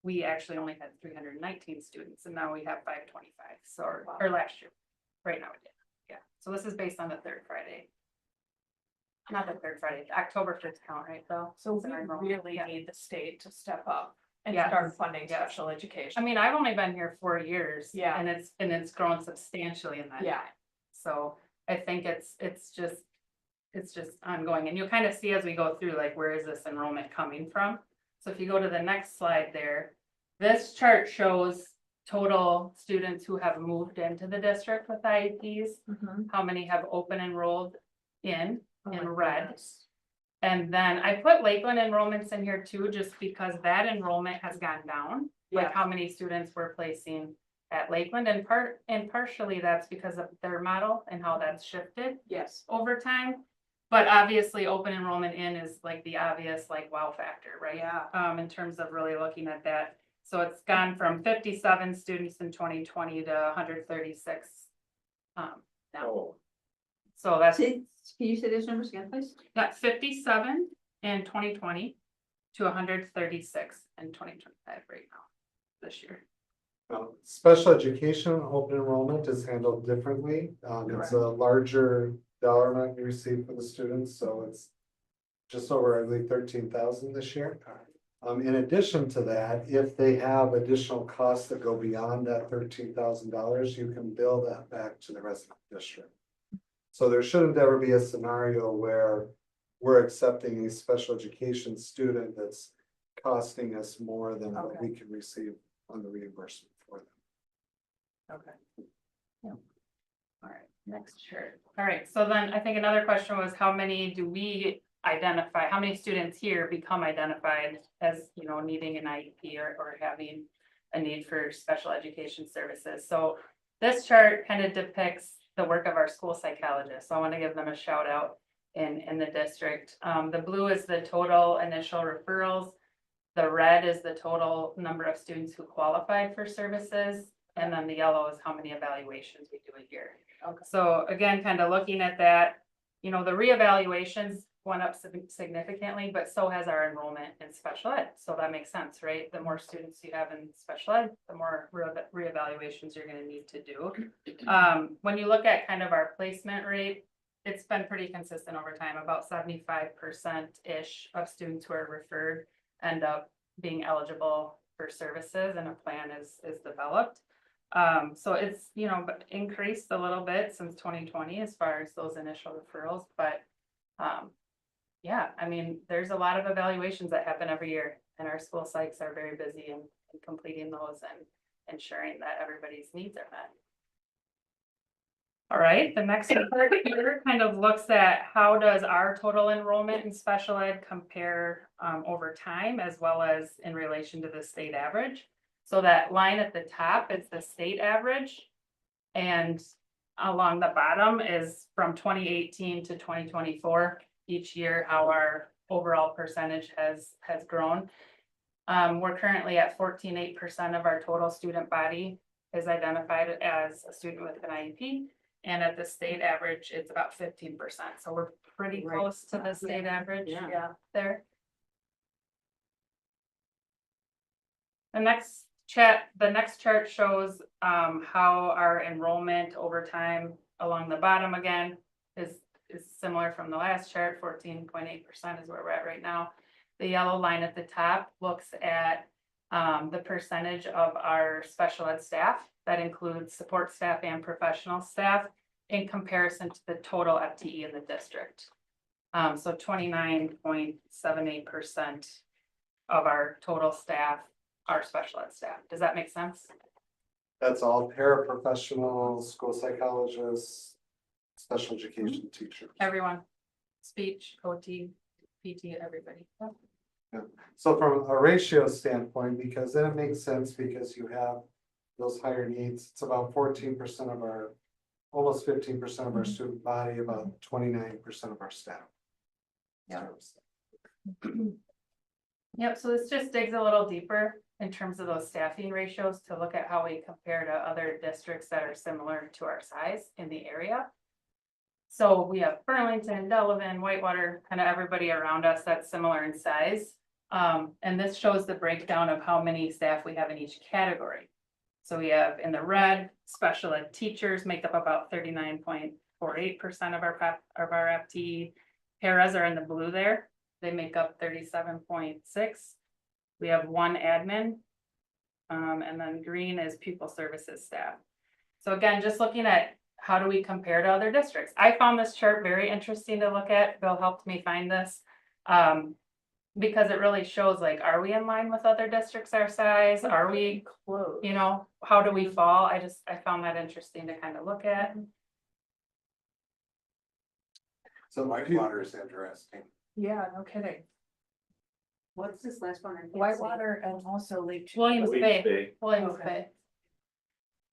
we actually only had 319 students, and now we have 525. So, or last year, right now we did. Yeah. So this is based on the third Friday. Not the third Friday, the October 5th count, right, Bill? So Is our we enrollment? really Yeah. need the state to step up and Yes. start funding Yes. special education. I mean, I've only been here 4 years. Yeah. And it's grown substantially in that Yeah. time. So I think it's just ongoing, and you'll kind of see as we go through, like, where is this enrollment coming from? So if you go to the next slide there, this chart shows total students who have moved into the district with IEPs, how many have open enrolled in red. And then I put Lakeland enrollments in here too, just because that enrollment has gone down. Like Yeah. how many students we're placing at Lakeland, and partially that's because of their model and how that's shifted Yes. over time. But obviously, open enrollment in is like the obvious like wow factor, right? Yeah. In terms of really looking at that. So it's gone from 57 students in 2020 to 136 now. Oh, So that's Can you say those numbers again, please? got 57 in 2020 to 136 in 2025 right now, this year. Special education open enrollment is handled differently. It's a larger dollar amount you receive for the students, so it's just over, I believe, 13,000 this year. In addition to that, if they have additional costs that go beyond that $13,000, you can bill that back to the resident district. So there shouldn't ever be a scenario where we're accepting a special education student that's costing us more than what we can receive on the reimbursement for them. Okay. Yeah. All right, next chart. All right, so then I think another question was how many do we identify, how many students here become identified as, you know, needing an IEP or having a need for special education services? So this chart kind of depicts the work of our school psychologists. So I want to give them a shout out in the district. The blue is the total initial referrals. The red is the total number of students who qualified for services. And then the yellow is how many evaluations we do a year. Okay. So again, kind of looking at that, you know, the reevaluations went up significantly, but so has our enrollment in special ed. So that makes sense, right? The more students you have in special ed, the more reevaluations you're going to need to do. When you look at kind of our placement rate, it's been pretty consistent over time. About 75%-ish of students who are referred end up being eligible for services and a plan is developed. So it's, you know, increased a little bit since 2020 as far as those initial referrals, but yeah, I mean, there's a lot of evaluations that happen every year and our school psychs are very busy in completing those and ensuring that everybody's needs are met. All right, the next part here kind of looks at how does our total enrollment in special ed compare over time as well as in relation to the state average. So that line at the top is the state average. And along the bottom is from 2018 to 2024, each year how our overall percentage has grown. We're currently at 14.8% of our total student body is identified as a student with an IEP. And at the state average, it's about 15%. So we're pretty close to the state average. Yeah, there. The next chart shows how our enrollment over time along the bottom again is similar from the last chart. 14.8% is where we're at right now. The yellow line at the top looks at the percentage of our special ed staff. That includes support staff and professional staff in comparison to the total FTE in the district. So 29.78% of our total staff are special ed staff. Does that make sense? That's all paraprofessionals, school psychologists, special education teachers. Everyone, speech, OT, PT, everybody. Yeah. So from a ratio standpoint, because then it makes sense because you have those higher needs, it's about 14% of our, almost 15% of our student body, about 29% of our staff. Yeah. Yep, so this just digs a little deeper in terms of those staffing ratios to look at how we compare to other districts that are similar to our size in the area. So we have Burlington, Delavan, Whitewater, kind of everybody around us that's similar in size. And this shows the breakdown of how many staff we have in each category. So we have in the red, special ed teachers make up about 39.48% of our FTE. Paras are in the blue there. They make up 37.6. We have one admin. And then green is pupil services staff. So again, just looking at how do we compare to other districts? I found this chart very interesting to look at. Bill helped me find this. Because it really shows like, are we in line with other districts our size? Are we close? You know, how do we fall? I found that interesting to kind of look at. So Whitewater is interesting. Yeah, no kidding. What's this last one? Whitewater and also Lake. Williams Bay. Bay. Williams Okay.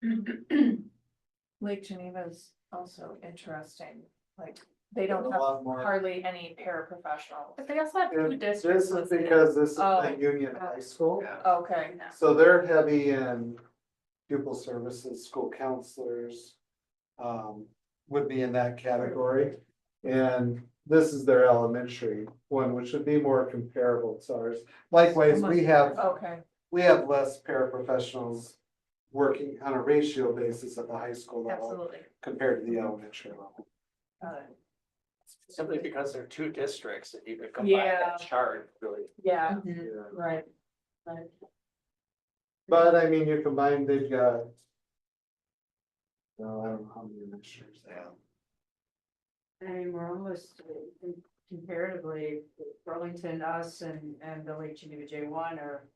Bay. Lake Geneva's also interesting, like, they don't A have lot more. hardly any paraprofessionals. But they also have two And districts. this is listed. because this is Oh. a union high school, Okay, so they're heavy in pupil services, school counselors. Would be in that category, and this is their elementary one, which would be more comparable to ours. Likewise, we have okay, less paraprofessionals working on a ratio basis at the high school level Absolutely. compared to the elementary level. Simply because they're two districts, and you could combine Yeah. that chart, really. Yeah, Right. Right. But I mean, you combine, they've got. No, I don't know how many measures they have. I mean, we're almost comparatively, Burlington, us and Village J1 are,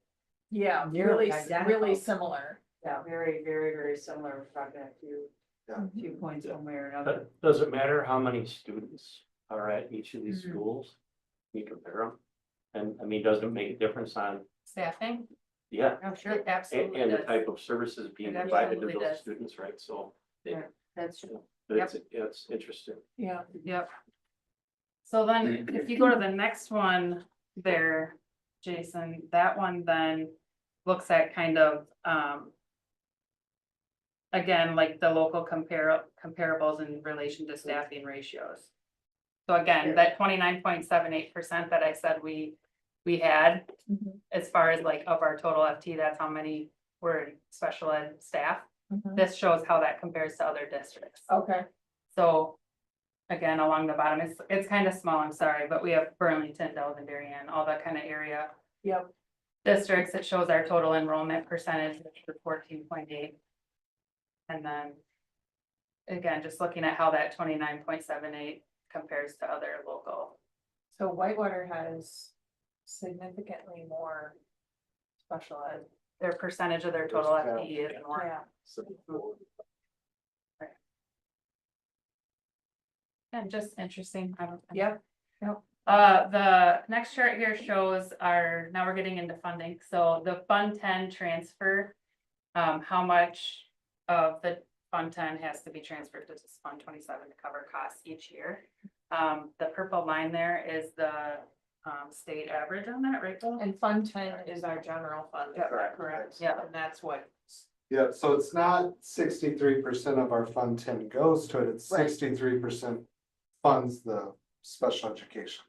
Yeah, Nearly really, identical. really similar. yeah, very, very, very similar. We're talking a Yeah. few points one way or another. But does it matter how many students are at each of these Mhm. schools? We compare them? And I mean, does it make a difference on, Staffing? yeah, Oh, sure, and, absolutely and the does. type of services being It provided to absolutely those does. students, right? So. Yeah, that's true. It's interesting. Yeah. Yep. So then, if you go to the next one there, Jason, that one then looks at kind of, again, like the local comparables in relation to staffing ratios. So again, that 29.78% that I said we had, as far as like of our total FT, that's how many were in special ed staff. This shows how that compares to other districts. Okay. So again, along the bottom, it's kind of small, I'm sorry, but we have Burlington, Delaware, Darien, all that kind of area. Yep. Districts, it shows our total enrollment percentage, which is 14.8. And then again, just looking at how that 29.78 compares to other local. So Whitewater has significantly more special ed. Their percentage of their total Yeah. FTE is more. Yeah. And just interesting. I don't. Yep. The next chart here shows now we're getting into funding, so the Fund 10 transfer. How much of the Fund 10 has to be transferred to this Fund 27 to cover costs each year? The purple line there is the state average on that, right, Bill? And Fund 10 is our general fund, is that correct? Yeah. And that's what, Yeah, so it's not 63% of our fund 10 goes to it, it's Right. 63% funds the special education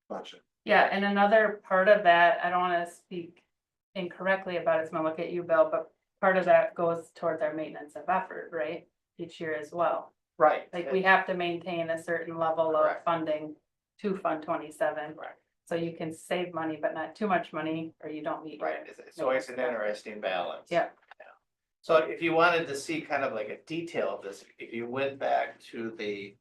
budget. Yeah, and another part of that, I don't wanna speak incorrectly about it, so I'm gonna look at you, Bill, but part of that goes towards our maintenance of effort, right? Each year as well. Right. Like, we have to maintain a certain level of Correct. funding to Fund 27. Right. So you can save money, but not too much money, or you don't meet. your Right, it's always an interesting balance. Yeah. So if you wanted to see kind of like a detail of this, if you went back to the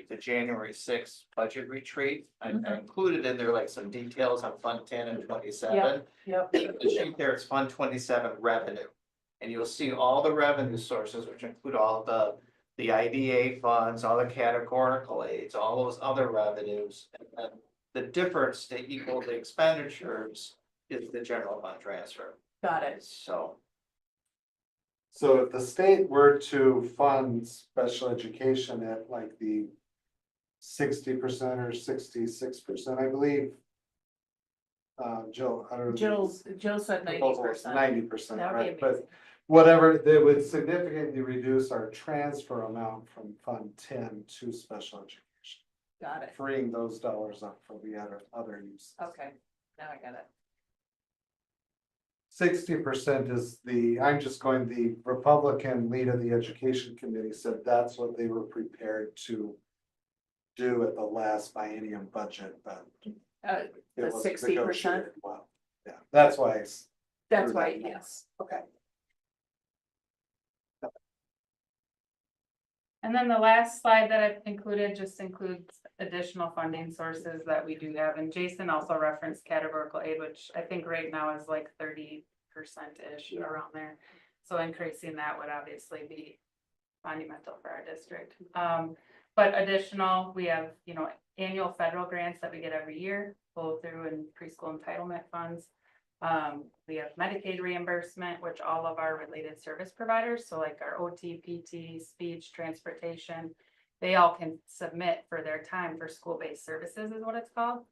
the January 6th budget retreat, I included in there like some details on Fund 10 and 27. yep. The sheet there is Fund 27 revenue. And you'll see all the revenue sources, which include all the IDA funds, all the categorical aids, all those other revenues. And then the difference to equal the expenditures is the general fund transfer. Got it. So, So if the state were to fund special education at like the 60% or 66%, I believe. Jill, I don't know. Jill said 90%. 90%, That would be right, but amazing. whatever, they would significantly reduce our transfer amount from Fund 10 to special education. Got it. Freeing those dollars up for the other uses. Okay, now I got it. 60% is I'm just going, the Republican lead of the education committee said that's what they were prepared to do at the last biennium budget, but. it The was 60%? negotiated well. Yeah, that's why. That's right, yes, okay. And then the last slide that I've included just includes additional funding sources that we do have, and Jason also referenced categorical aid, which I think right now is like 30%-ish around there. So increasing that would obviously be monumental for our district. But additional, we have, annual federal grants that we get every year, flow through in preschool entitlement funds. We have Medicaid reimbursement, which all of our related service providers, so like our OT, PT, speech, transportation, they all can submit for their time for school-based services is what it's called.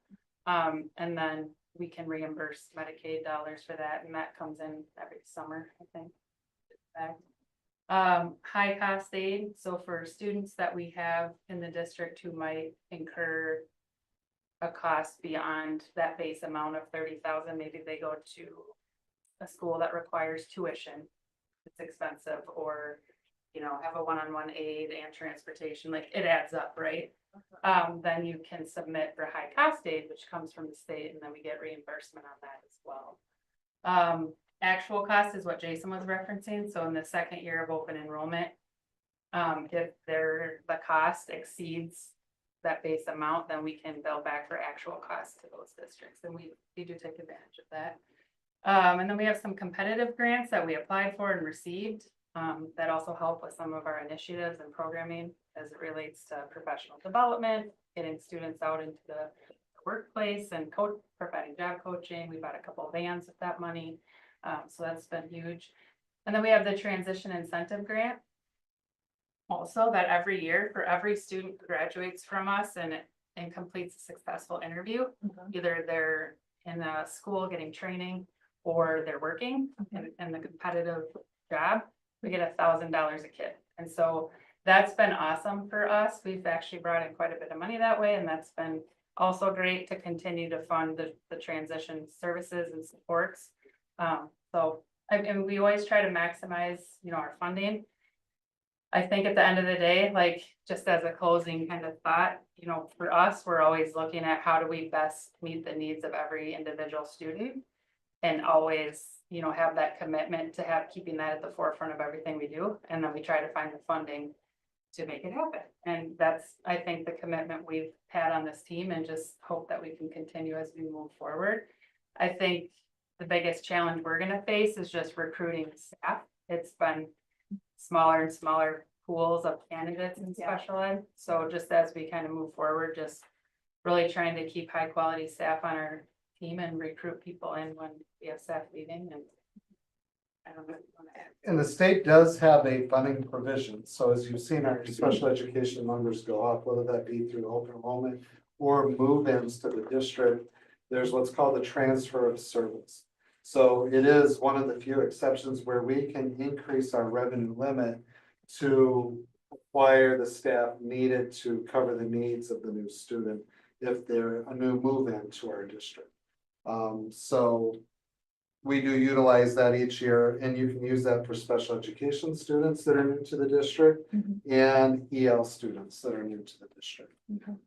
And then we can reimburse Medicaid dollars for that, and that comes in every summer, I think. High cost aid, so for students that we have in the district who might incur a cost beyond that base amount of 30,000, maybe they go to a school that requires tuition, it's expensive, or, you know, have a one-on-one aid and transportation, like it adds up, right? Then you can submit for high cost aid, which comes from the state, and then we get reimbursement on that as well. Actual cost is what Jason was referencing, so in the second year of open enrollment, if the cost exceeds that base amount, then we can bill back for actual costs to those districts, and we do take advantage of that. And then we have some competitive grants that we applied for and received, that also help with some of our initiatives and programming as it relates to professional development, getting students out into the workplace and providing job coaching. We bought a couple of vans with that money. So that's been huge. And then we have the transition incentive grant. Also, that every year for every student who graduates from us and completes a successful interview, either they're in a school getting training or they're working in the competitive job, we get $1,000 a kid. And so that's been awesome for us. We've actually brought in quite a bit of money that way, and that's been also great to continue to fund the transition services and supports. And we always try to maximize, you know, our funding. I think at the end of the day, like, just as a closing kind of thought, you know, for us, we're always looking at how do we best meet the needs of every individual student, and always, you know, have that commitment to keeping that at the forefront of everything we do. And then we try to find the funding to make it happen. And that's, I think, the commitment we've had on this team, and just hope that we can continue as we move forward. I think the biggest challenge we're going to face is just recruiting staff. It's been smaller and smaller pools of candidates in special ed. So just as we kind of move forward, just really trying to keep high quality staff on our team and recruit people in when we have staff leaving. And I don't know if you want to add. And the state does have a funding provision. So as you've seen, our special education numbers go up, whether that be through open enrollment or move-ins to the district. There's what's called the transfer of service. So it is one of the few exceptions where we can increase our revenue limit to acquire the staff needed to cover the needs of the new student if they're a new move-in to our district. So we do utilize that each year, and you can use that for special education students that are new to the district and EL students that are new to the district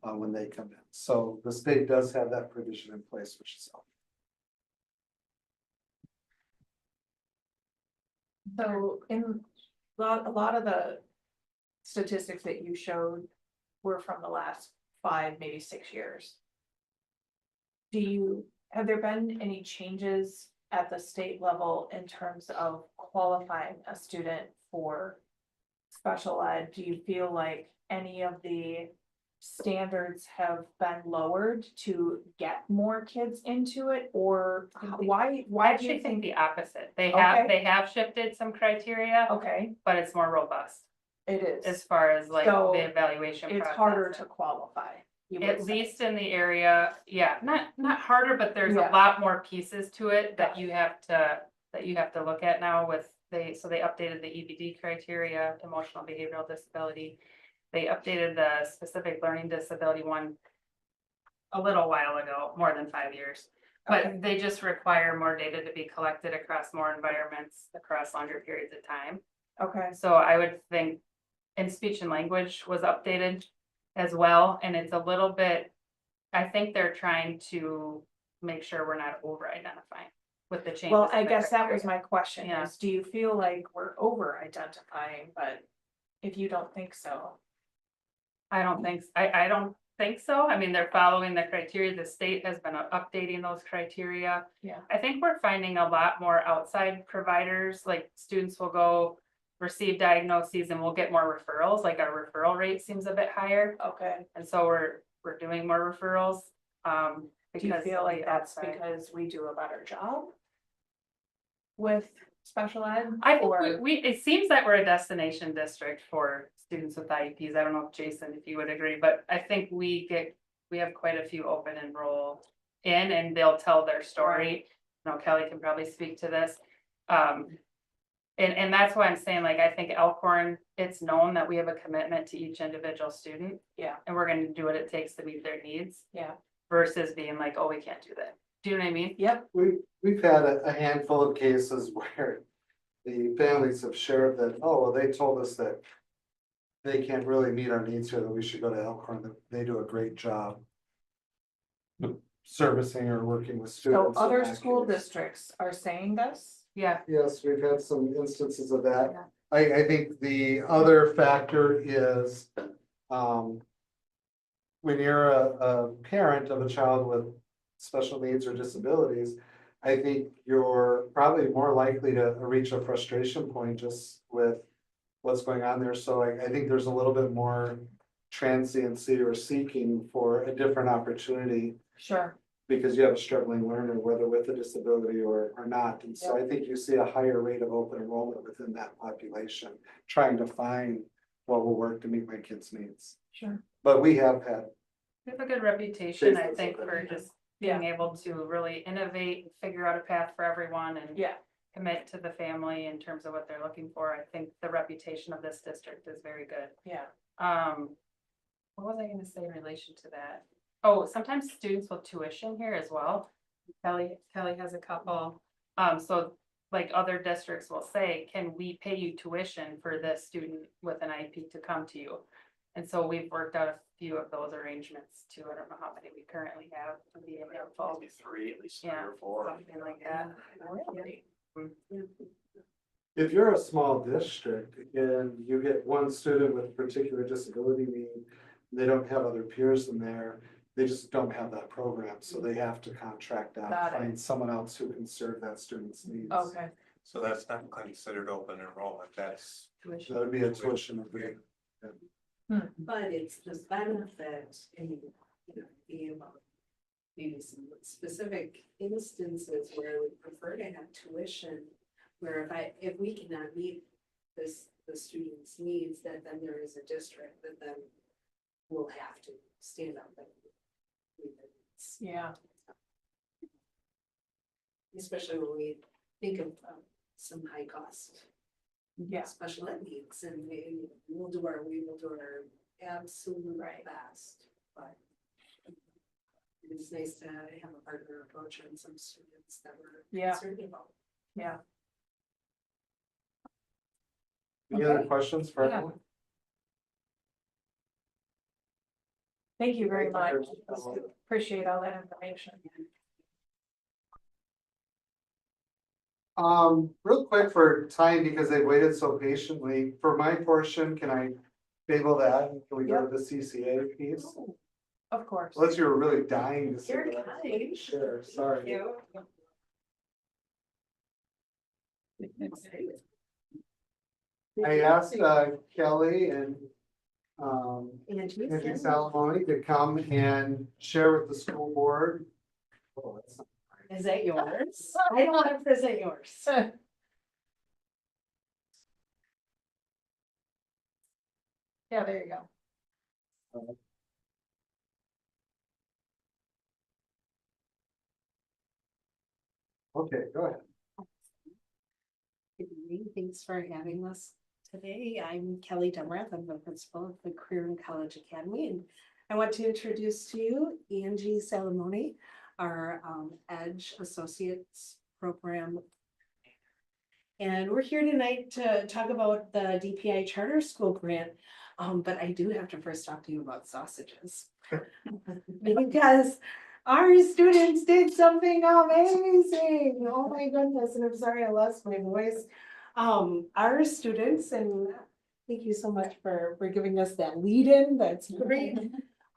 when they come in. So the state does have that provision in place, which is helpful. So in a lot of the statistics that you showed were from the last 5, maybe 6 years. Have there been any changes at the state level in terms of qualifying a student for special ed? Do you feel like any of the standards have been lowered to get more kids into it, or why I do you actually think think? the opposite. They Okay. have shifted some criteria, Okay, but it's more robust it is. as far as like So, the evaluation It's process. harder to qualify. you would At say. least in the area, yeah, not harder, but there's a Yeah. lot more pieces to it that Gotcha. you have to look at now with they updated the EBD criteria, emotional behavioral disability. They updated the specific learning disability one a little while ago, more than 5 years. But Okay. they just require more data to be collected across more environments, across longer periods of time. Okay, So I would think, and speech and language was updated as well, and it's a little bit, I think they're trying to make sure we're not over identifying with the changes. well, I in the guess that was criteria. my question Yeah. is, do you feel like we're over identifying, but if you don't think so? I don't think so. I mean, they're following the criteria. The state has been updating those criteria. Yeah. I think we're finding a lot more outside providers, like students will go receive diagnoses and we'll get more referrals, like our referral rate seems a bit higher. Okay, And so we're doing more referrals. do you Because feel of like the that's outside. because we do a better job with special ed? I think or- it seems that we're a destination district for students with IEPs. I don't know if Jason, if you would agree, but I think we have quite a few open enroll in and they'll tell their story. You know, Kelly can probably speak to this. And that's why I'm saying, like, I think Elkhorn, it's known that we have a commitment to each individual student. Yeah. And we're gonna do what it takes to meet their needs Yeah, versus being like, oh, we can't do that. Do you know what I mean? Yep. We've had a handful of cases where the families have shared that, oh, well, they told us that they can't really meet our needs here, that we should go to Elkhorn, that they do a great job servicing or working with So students. in other that school case. districts are saying this? Yeah, Yes, we've had some instances of that. Yeah. I think the other factor is, when you're a parent of a child with special needs or disabilities, I think you're probably more likely to reach a frustration point just with what's going on there. So I think there's a little bit more transiency or seeking for a different opportunity Sure. because you have a struggling learner, whether with a disability or not. And so I think you see a higher rate of open enrollment within that population, trying to find what will work to meet my kids' needs. Sure. But we have had, we have a good reputation, I Cases think, of for it. just being able to really innovate and figure out a path for everyone and Yeah. commit to the family in terms of what they're looking for. I think the reputation of this district is very good. Yeah. What was I gonna say in relation to that? Oh, sometimes students will tuition here as well. Kelly has a couple. So like other districts will say, can we pay you tuition for this student with an IEP to come to you? And so we've worked out a few of those arrangements too. I don't know how many we currently have. It'd be a handful. Maybe 3, at least 3 Yeah, or 4. something like that. Really? if you're a small district and you get one student with a particular disability need, they don't have other peers in there, they just don't have that program, so they have to contract out, Got it. find someone else who can serve that student's needs. Okay. So that's not considered open enrollment, that's. Tuition. That would be a tuition agreement. But it's the benefit in, being about maybe some specific instances where we prefer to have tuition. Where if we cannot meet the student's needs, that then there is a district that then will have to stand up and meet their needs. Yeah. Especially when we think of some high cost. Yeah. Special ed needs, and we will do our absolute best, but. It's nice to have a partner approach on some students that we're Yeah. concerned about. Yeah. Any other Okay. questions for Yeah. everyone? Thank you very much. Appreciate all that information. Real quick for time, because they've waited so patiently, for my portion, can I table that? Can we go to the CCA piece? Of course. Unless you were really dying to see You're that. kind. Sure, sorry. I asked Kelly and Angie Salamone to come and share with the school board. Oh, that's not right. Is that yours? I don't want to present yours. Yeah, there you go. Okay, go ahead. Good evening. Thanks for having us today. I'm Kelly Demrath. I'm the principal of the Career and College Academy, and I want to introduce to you Angie Salamone, our Edge Associates Program. And we're here tonight to talk about the DPI Charter School Grant. But I do have to first talk to you about sausages. Because our students did something amazing. Oh my goodness, and I'm sorry I lost my voice. Our students, and thank you so much for giving us that lead in, that's great.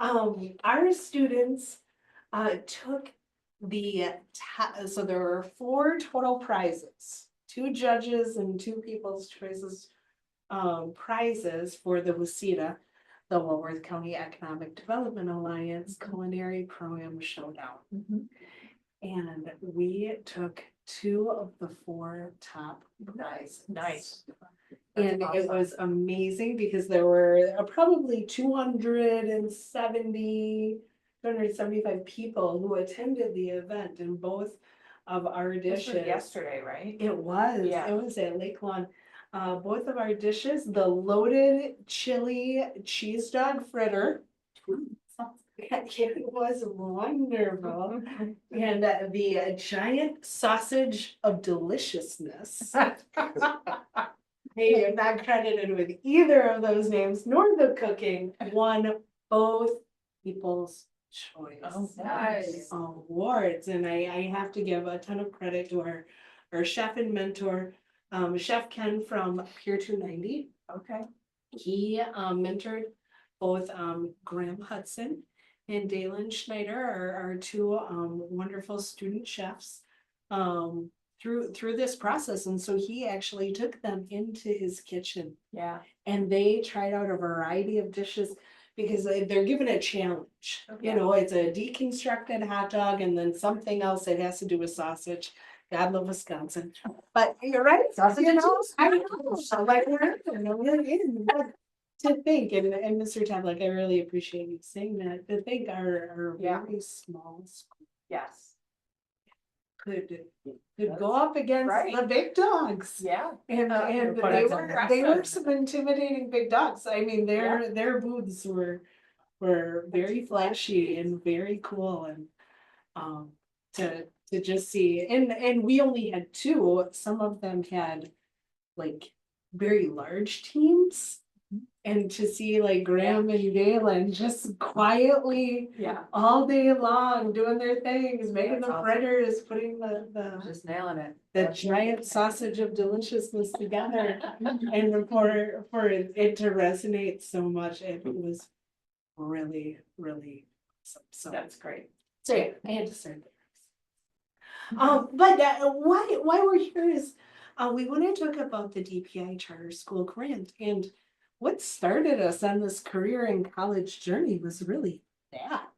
Our students took so there were 4 total prizes, 2 judges and 2 people's choices prizes for the WCETA, the Walworth County Economic Development Alliance Culinary Pro-Am Showdown. And we took 2 of the 4 top prizes. Nice. And it was amazing because there were probably 275 people who attended the event, and both of our This dishes. was yesterday, right? It was, Yeah. it was at Lake Lawn. Both of our dishes, the loaded chili cheese dog fritter. It was wonderful. And the giant sausage of deliciousness. I am not credited with either of those names, nor the cooking, won both people's choice. Oh, nice. Awards, and I have to give a ton of credit to our chef and mentor, Chef Ken from Pier 290. Okay. He mentored both Graham Hudson and Dalen Schneider, our two wonderful student chefs, through this process. And so he actually took them into his kitchen Yeah. and they tried out a variety of dishes because they're given a challenge. Okay. You know, it's a deconstructed hot dog and then something else that has to do with sausage. God love Wisconsin. But you're right, sausage and I know, so like we're in. To think, and Mr. Tavlik, I really appreciate you saying that, to think our Yeah. very small school Yes. could go up against Right. the big dogs. Yeah. And But they it's were impressive. some intimidating big dogs. I mean, their booths were very flashy and very cool and to just see, and we only had two, some of them had like very large teams. And to see like Graham and Galen just quietly Yeah. all day long doing their things, making That's the awesome. fritters, putting the Just nailing it. the giant sausage of deliciousness together. And for it to resonate so much, it was really, really awesome. So That's great. so yeah, I had to start there. But why we're here is we want to talk about the DPI Charter School Grant, and what started us on this career and college journey was really that.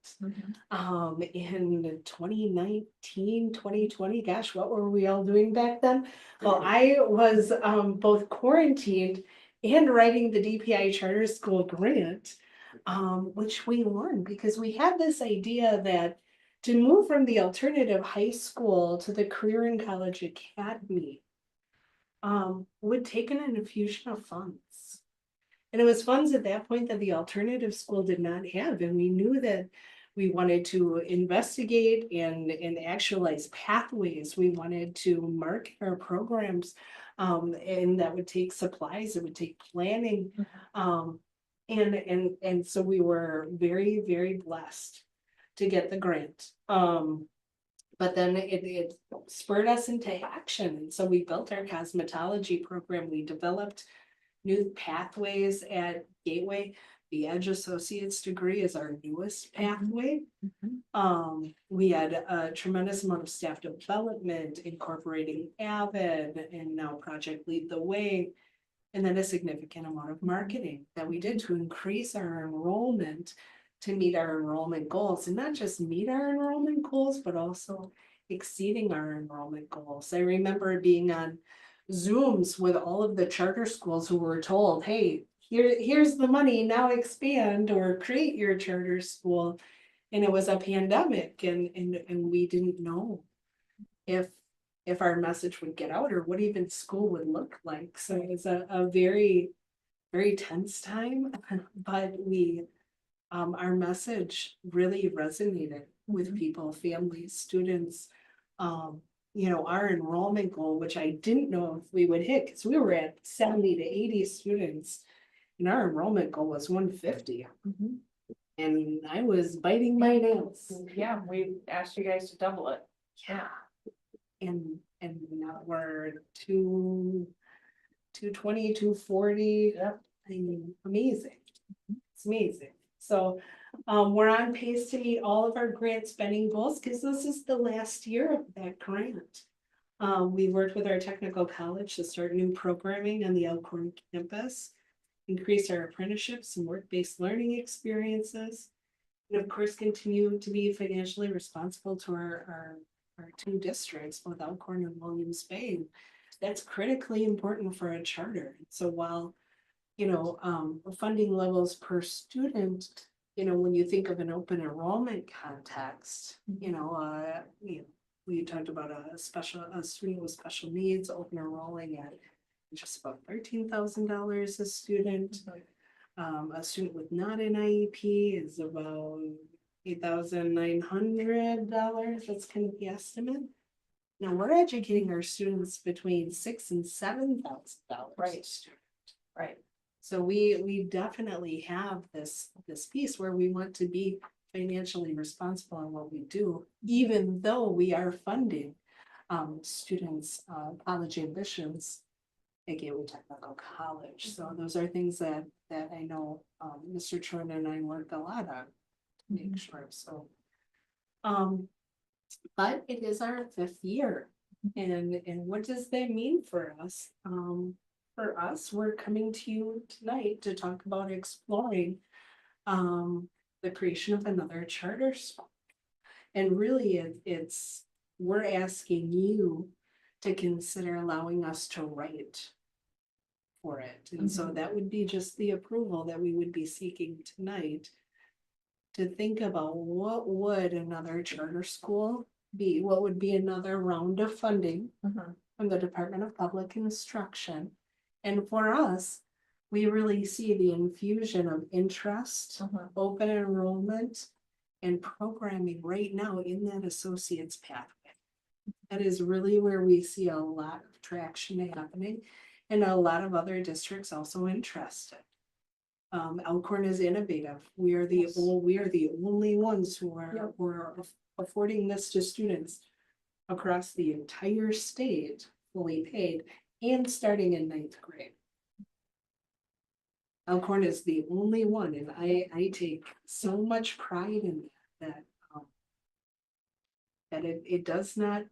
In 2019, 2020, gosh, what were we all doing back then? Well, I was both quarantined and writing the DPI Charter School Grant, which we won because we had this idea that to move from the alternative high school to the career and college academy would take an infusion of funds. And it was funds at that point that the alternative school did not have. And we knew that we wanted to investigate and actualize pathways. We wanted to market our programs. And that would take supplies, it would take planning. And so we were very, very blessed to get the grant. But then it spurred us into action. And so we built our cosmetology program. We developed new pathways at Gateway. The Edge Associate's degree is our newest pathway. We had a tremendous amount of staff development, incorporating Avid and now Project Lead the Way. And then a significant amount of marketing that we did to increase our enrollment to meet our enrollment goals, and not just meet our enrollment goals, but also exceeding our enrollment goals. I remember being on Zooms with all of the charter schools who were told, hey, here's the money, now expand or create your charter school. And it was a pandemic and we didn't know if our message would get out or what even school would look like. So it was a very, very tense time, but our message really resonated with people, families, students. You know, our enrollment goal, which I didn't know if we would hit, because we were at 70 to 80 students, and our enrollment goal was 150. And I was biting my nails. Yeah, we asked you guys to double it. Yeah. And now we're 220, 240. Yep. I mean, amazing. It's amazing. So we're on pace to meet all of our grant spending goals because this is the last year of that grant. We worked with our technical college to start new programming on the Elkhorn campus, increase our apprenticeships and work-based learning experiences, and of course, continue to be financially responsible to our two districts, both Elkhorn and Williams Bay. That's critically important for a charter. So while, you know, funding levels per student, you know, when you think of an open enrollment context, you know, we talked about a student with special needs, open enrolling at just about $13,000 a student. A student with not an IEP is about $8,900, that's kind of the estimate. Now, we're educating our students between $6,000 and $7,000. Right. Right. So we definitely have this piece where we want to be financially responsible in what we do, even though we are funding students, college ambitions at Gateway Technical College. So those are things that I know Mr. Chorn and I work a lot on to make sure. So but it is our 5th year. And what does that mean for us? For us, we're coming to you tonight to talk about exploring the creation of another charter school. And really we're asking you to consider allowing us to write for it. And so that would be just the approval that we would be seeking tonight to think about what would another charter school be? What would be another round of funding from the Department of Public Instruction? And for us, we really see the infusion of interest, open enrollment, and programming right now in that associate's pathway. That is really where we see a lot of traction happening, and a lot of other districts also interested. Elkhorn is innovative. We are the only ones who are affording this to students across the entire state, fully paid, and starting in 9th grade. Elkhorn is the only one, and I take so much pride in that. That it does not,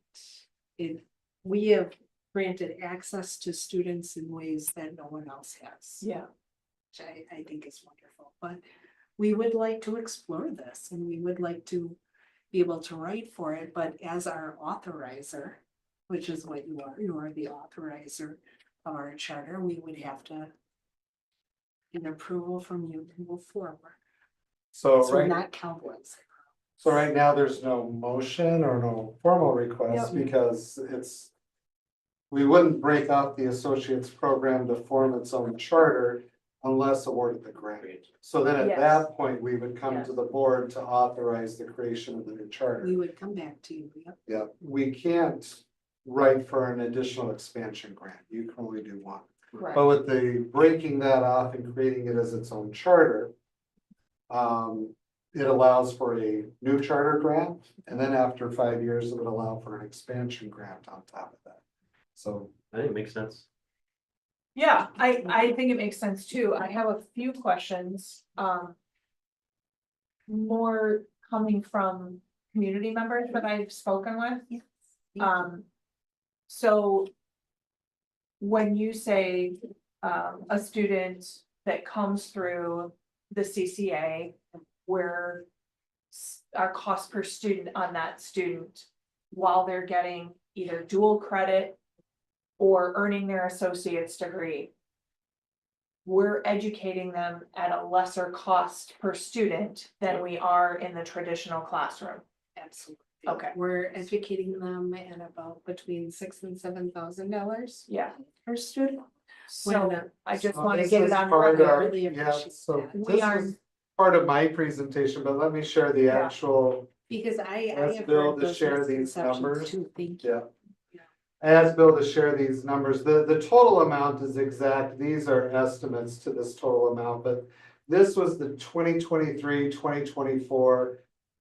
we have granted access to students in ways that no one else has. Yeah. Which I think is wonderful, but we would like to explore this, and we would like to be able to write for it, but as our authorizer, which is what you are the authorizer of our charter, we would have to get approval from you to move forward. So So we're right, not cowboys. so right now, there's no motion or no formal request because we wouldn't break out the associates program to form its own charter unless awarded the grant. So then at Yes. that point, we would come Yes. to the board to authorize the creation of the new charter. We would come back to you. Yep. Yeah, we can't write for an additional expansion grant. You can only do one. Right. But with the breaking that off and creating it as its own charter, it allows for a new charter grant, and then after 5 years, it would allow for an expansion grant on top of that. So I think it makes sense. Yeah, I think it makes sense too. I have a few questions, more coming from community members that I've spoken with. So when you say, a student that comes through the CCA, where our cost per student on that student, while they're getting either dual credit or earning their associate's degree, we're educating them at a lesser cost per student than we are in the traditional classroom. Absolutely. Okay. We're educating them at about between $6,000 and $7,000 Yeah, per student. so When, I just So want to this get is it on part of record. our- really Yeah, appreciate so that. We this are- is part of my presentation, but let me share the Yeah. actual, Because I Ask have Bill heard to those share these misconceptions numbers. too. Thank you. yeah. I asked Bill to share these numbers. The total amount is exact. These are estimates to this total amount, but this was the 2023-2024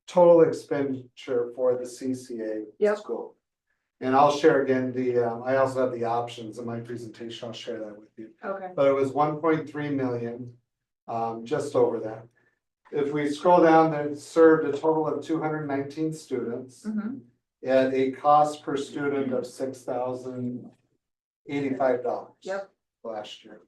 total expenditure for the CCA Yep. school. And I'll share again I also have the options in my presentation. I'll share that with you. Okay. But it was 1.3 million, just over that. If we scroll down, it served a total of 219 students at a cost per student of $6,085. Yep. Last year.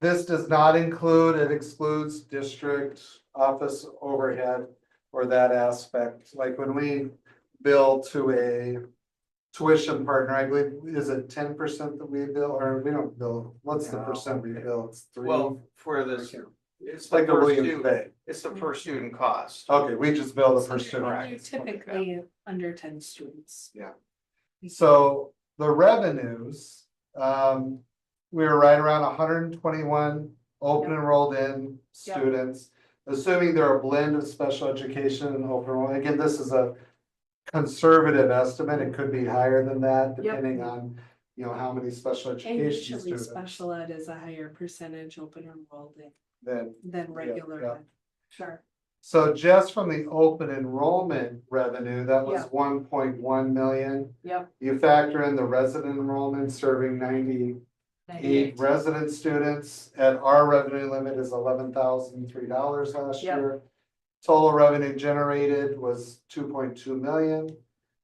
This does not include, it excludes district office overhead or that aspect. Like when we bill to a tuition partner, I believe, is it 10% that we bill, or we don't bill, what's the No. percent we bill? It's 3. Well, for this, it's like the a per Williams student, Bay. it's the per student cost. Okay, we just bill the per student. Correct. You're typically under 10 students. So the revenues, we were right around 121 open enrolled in students. assuming they're a blend of special education and open enrollment. Again, this is a conservative estimate. It could be higher than that, Yep. depending on, how many special And education usually students. special ed is a higher percentage open enrolled Then, than regular yeah. ed. Sure. so just from the open enrollment revenue, that was Yeah. 1.1 million. Yep. You factor in the resident enrollment serving 98 resident students, and our revenue limit is $11,003 last Yep. year. Total revenue generated was 2.2 million.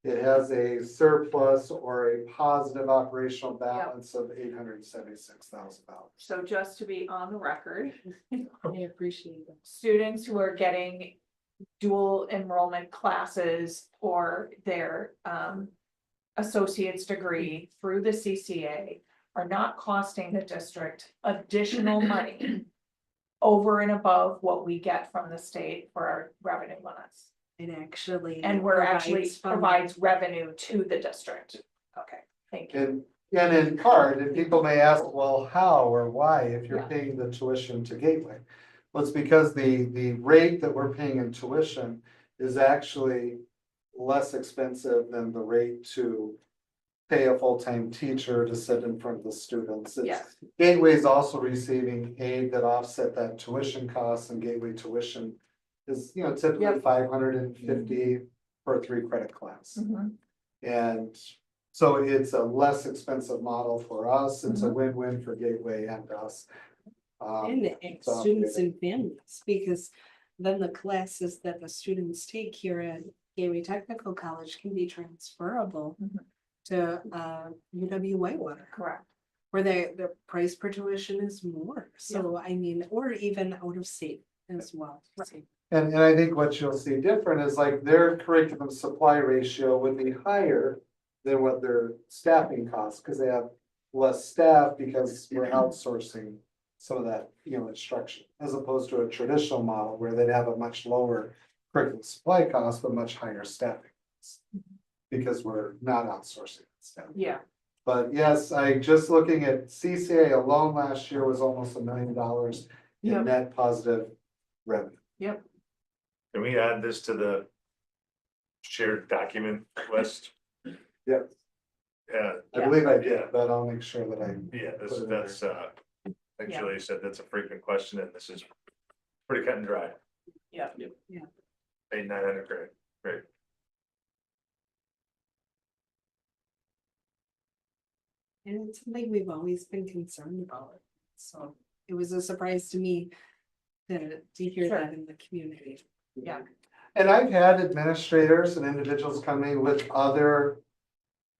It has a surplus or a positive operational balance of $876,000. So just to be on the record, I appreciate it. students who are getting dual enrollment classes or their associate's degree through the CCA are not costing the district additional money over and above what we get from the state for our revenue limits. It actually. And we're actually provides funding. provides revenue to the district. Okay, thank you. And in part, and people may ask, well, how or why, if you're Yeah. paying the tuition to Gateway? Well, it's because the rate that we're paying in tuition is actually less expensive than the rate to pay a full-time teacher to sit in front of the students. It's- Yes. Gateway is also receiving aid that offset that tuition costs, and Gateway tuition is, typically Yep. 550 for a 3-credit class. Mhm. And so it's a less expensive model for us. It's Mm-hmm. a win-win for Gateway and us. And so- students and families, because then the classes that the students take here at Gateway Technical College can be transferable Mhm. to UW Whitewater, Correct. where the price per tuition is more. So I mean, or even out of state as well. And I think what you'll see different is like their curriculum supply ratio would be higher than what their staffing costs, because they have less staff because we're outsourcing some of that, instruction, as opposed to a traditional model where they'd have a much lower curriculum supply cost, but much higher staffing costs, because we're not outsourcing staff. Yeah, But yes, just looking at CCA alone last year was almost $1 million in Yep. net positive revenue. yep. Can we add this to the shared document list? Yeah. Yeah, I believe I did, but I'll make sure that I. yeah, Put it in that's, like Yeah. Julie said, that's a frequent question, and this is pretty cut and dry. Yeah. 8,900, great. And it's something we've always been concerned about. So it was a surprise to me to hear Sure. that in the community. Yeah. And I've had administrators and individuals come in with other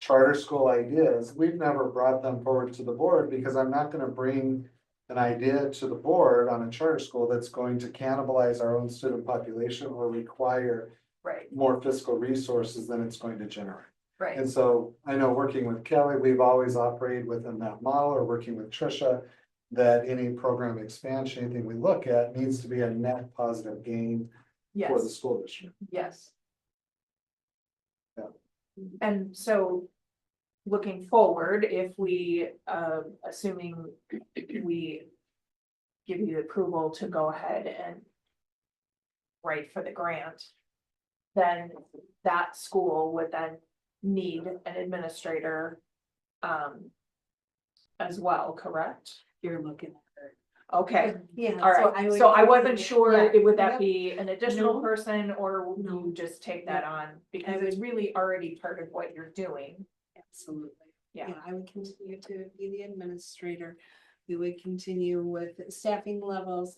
charter school ideas. We've never brought them forward to the board because I'm not gonna bring an idea to the board on a charter school that's going to cannibalize our own student population or require Right, more fiscal resources than it's going to generate. right. And so I know working with Kelly, we've always operated within that model, or working with Tricia, that any program expansion, anything we look at needs to be a net positive gain for the Yes, school district. yes. Yeah. And so looking forward, if we, assuming we give you approval to go ahead and write for the grant, then that school would then need an administrator as well, correct? You're looking at her. Okay, Yeah. all right. So I wasn't sure, Yeah. would that Yep. be an additional No. person or would No. you just take that on? Because it's really already part of what you're doing. Absolutely. Yeah. I would continue to be the administrator. We would continue with staffing levels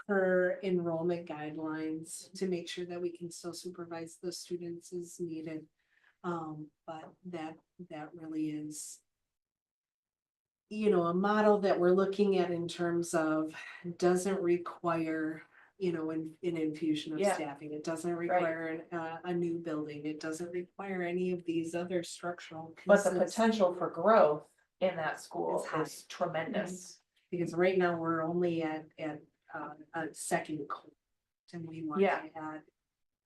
per enrollment guidelines to make sure that we can still supervise the students as needed. But that really is, a model that we're looking at in terms of doesn't require, an infusion of Yeah. staffing. It doesn't require a new building. It doesn't require any of these other structural. But the pieces. potential for growth in that school Is high. is tremendous. Because right now we're only at a second cohort, and we want Yeah. to add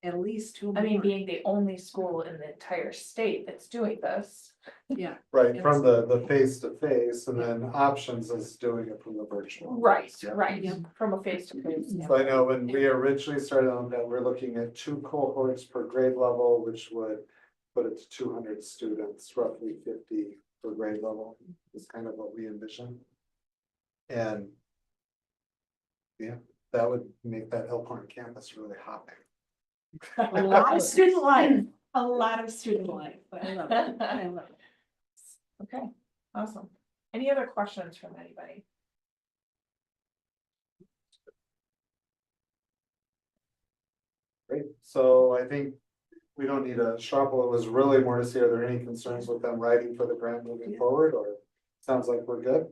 at least two I mean, more. being the only school in the entire state that's doing this. Yeah, Right, from the face to face, and then options is doing it from the virtual. Right, Yeah. right, Yeah. from a face-to-face. So I know when we originally started on that, we're looking at 2 cohorts per grade level, which would put it to 200 students, roughly 50 per grade level, is kind of what we envision. And yeah, that would make that Elkhorn campus really hopping. a lot of student life, a lot of student life. I love it. I love it. Okay, awesome. Any other questions from anybody? Great, so I think we don't need a sharple, it was really more to see, are there any concerns with them writing for the grant moving forward, or sounds like we're good?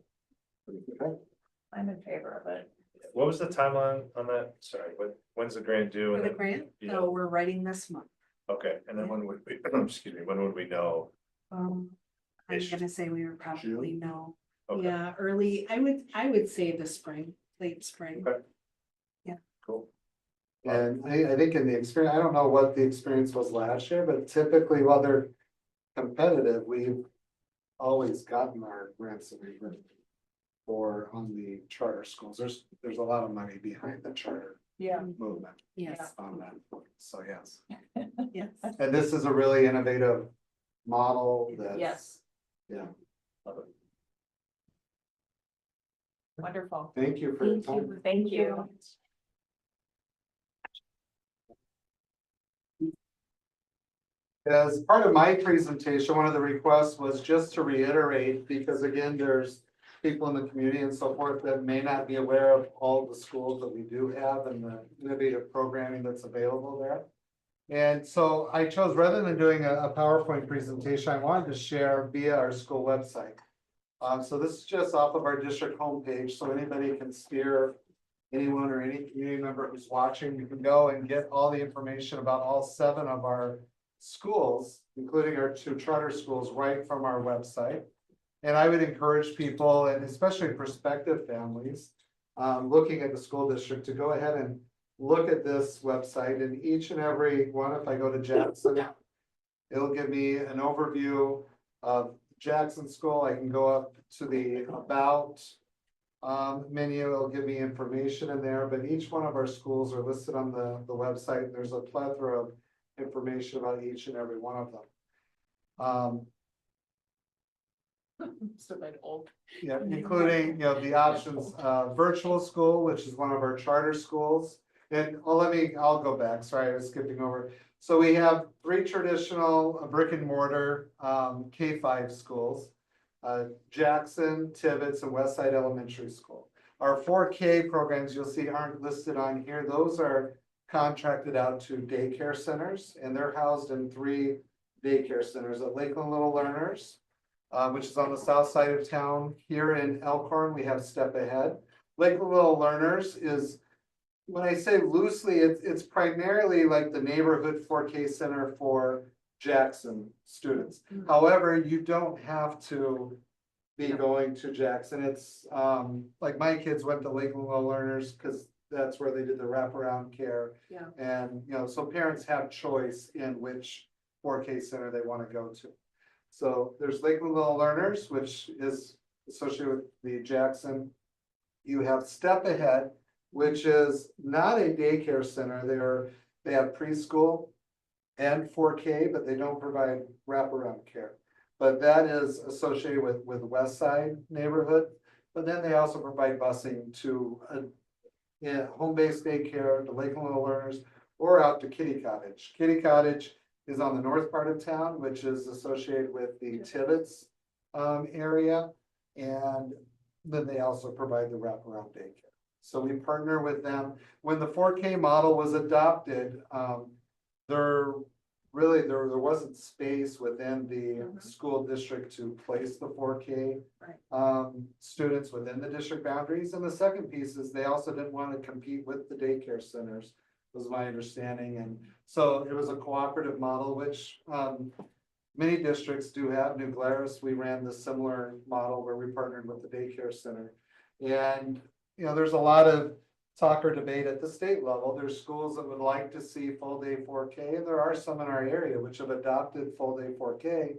Okay. I'm in favor of it. What was the timeline on that? Sorry, when's the grant due? For And the then- grant, Yeah. so we're writing this month. Okay, and then when would we, excuse me, when would we know? I'm Ish. gonna say we would probably know, Okay. yeah, early, I would say the spring, late spring. Okay. Yeah. Cool. And I think in the experience, I don't know what the experience was last year, but typically while they're competitive, we've always gotten our grants that we've written for on the charter schools. There's a lot of money behind the charter Yeah. movement Yes, on that, so yes. yes. And this is a really innovative model that. Yes, Yeah, wonderful. thank you for your time. Thank you. As part of my presentation, one of the requests was just to reiterate, because again, there's people in the community and so forth that may not be aware of all the schools that we do have and the innovative programming that's available there. And so I chose, rather than doing a PowerPoint presentation, I wanted to share via our school website. So this is just off of our district homepage, so anybody can steer anyone or any community member who's watching, you can go and get all the information about all 7 of our schools, including our 2 charter schools, right from our website. And I would encourage people, and especially prospective families, looking at the school district, to go ahead and look at this website. And each and every one, if I go to Jackson, it'll give me an overview of Jackson School. I can go up to the About menu, it'll give me information in there, but each one of our schools are listed on the website. There's a plethora of information about each and every one of them. So been old. Yeah, including, the options, virtual school, which is one of our charter schools. And I'll go back, sorry, I was skipping over. So we have 3 traditional brick and mortar, K-5 schools. Jackson, Tibbetts, and Westside Elementary School. Our 4K programs you'll see aren't listed on here. Those are contracted out to daycare centers, and they're housed in 3 daycare centers at Lakeland Little Learners, which is on the south side of town. Here in Elkhorn, we have Step Ahead. Lakeland Little Learners is, when I say loosely, it's primarily like the neighborhood 4K center for Jackson students. However, you don't have to be going to Jackson. It's, like my kids went to Lakeland Little Learners because that's where they did the wraparound care. Yeah. And, so parents have choice in which 4K center they want to go to. So there's Lakeland Little Learners, which is associated with the Jackson. You have Step Ahead, which is not a daycare center. They have preschool and 4K, but they don't provide wraparound care. But that is associated with West Side neighborhood. But then they also provide busing to home-based daycare, to Lakeland Little Learners, or out to Kitty Cottage. Kitty Cottage is on the north part of town, which is associated with the Tibbetts area. And then they also provide the wraparound daycare. So we partner with them. When the 4K model was adopted, there wasn't space within the school district to place the 4K students within the district boundaries. And the second piece is they also didn't want to compete with the daycare centers, was my understanding. And so it was a cooperative model, which many districts do have. New Glarus, we ran the similar model where we partnered with the daycare center. And, there's a lot of talk or debate at the state level. There's schools that would like to see full day 4K, and there are some in our area which have adopted full day 4K.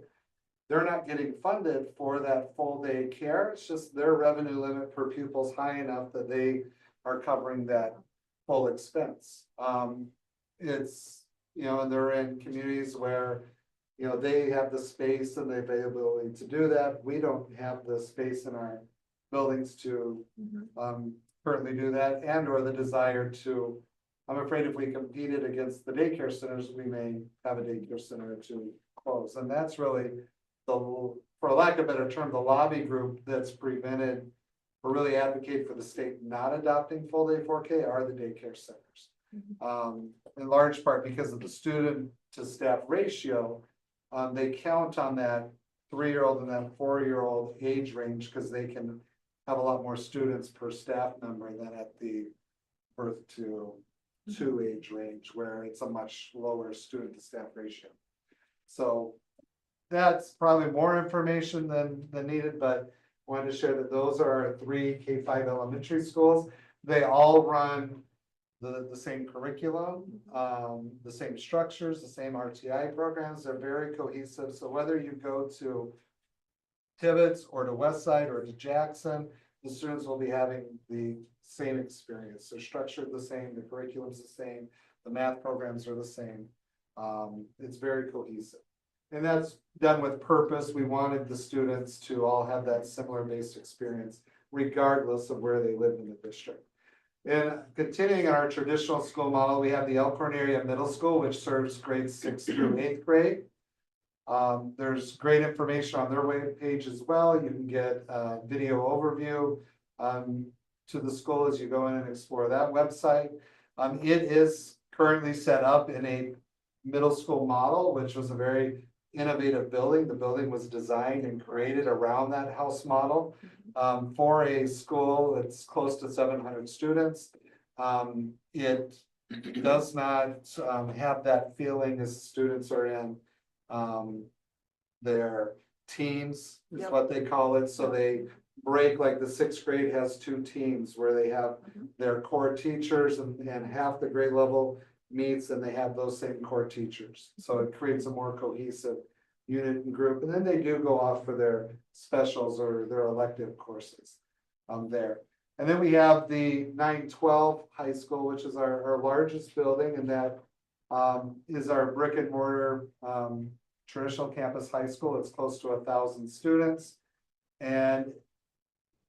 They're not getting funded for that full day care. It's just their revenue limit per pupil is high enough that they are covering that full expense. It's, you know, and they're in communities where, you know, they have the space and the availability to do that. We don't have the space in our buildings to currently do that, and or the desire to. I'm afraid if we competed against the daycare centers, we may have a daycare center to close. And that's really the, for lack of a better term, the lobby group that's prevented or really advocate for the state not adopting full day 4K are the daycare centers. In large part because of the student to staff ratio, they count on that 3-year-old and that 4-year-old age range because they can have a lot more students per staff member than at the birth to 2 age range, where it's a much lower student to staff ratio. So that's probably more information than needed, but wanted to share that those are our 3 K-5 elementary schools. They all run the same curriculum, the same structures, the same RTI programs. They're very cohesive. So whether you go to Tibbetts or to Westside or to Jackson, the students will be having the same experience. They're structured the same, the curriculum's the same, the math programs are the same. It's very cohesive. And that's done with purpose. We wanted the students to all have that similar based experience, regardless of where they live in the district. And continuing our traditional school model, we have the Elkhorn Area Middle School, which serves grades 6th through 8th grade. There's great information on their webpage as well. You can get a video overview to the school as you go in and explore that website. It is currently set up in a middle school model, which was a very innovative building. The building was designed and created around that house model for a school that's close to 700 students. It does not have that feeling as students are in their teams is what they call it. So they break, like the 6th grade has 2 teams where they have their core teachers and half the grade level meets and they have those same core teachers. So it creates a more cohesive unit and group. And then they do go off for their specials or their elective courses there. And then we have the 912 high school, which is our largest building, and that is our brick and mortar traditional campus high school. It's close to 1,000 students. And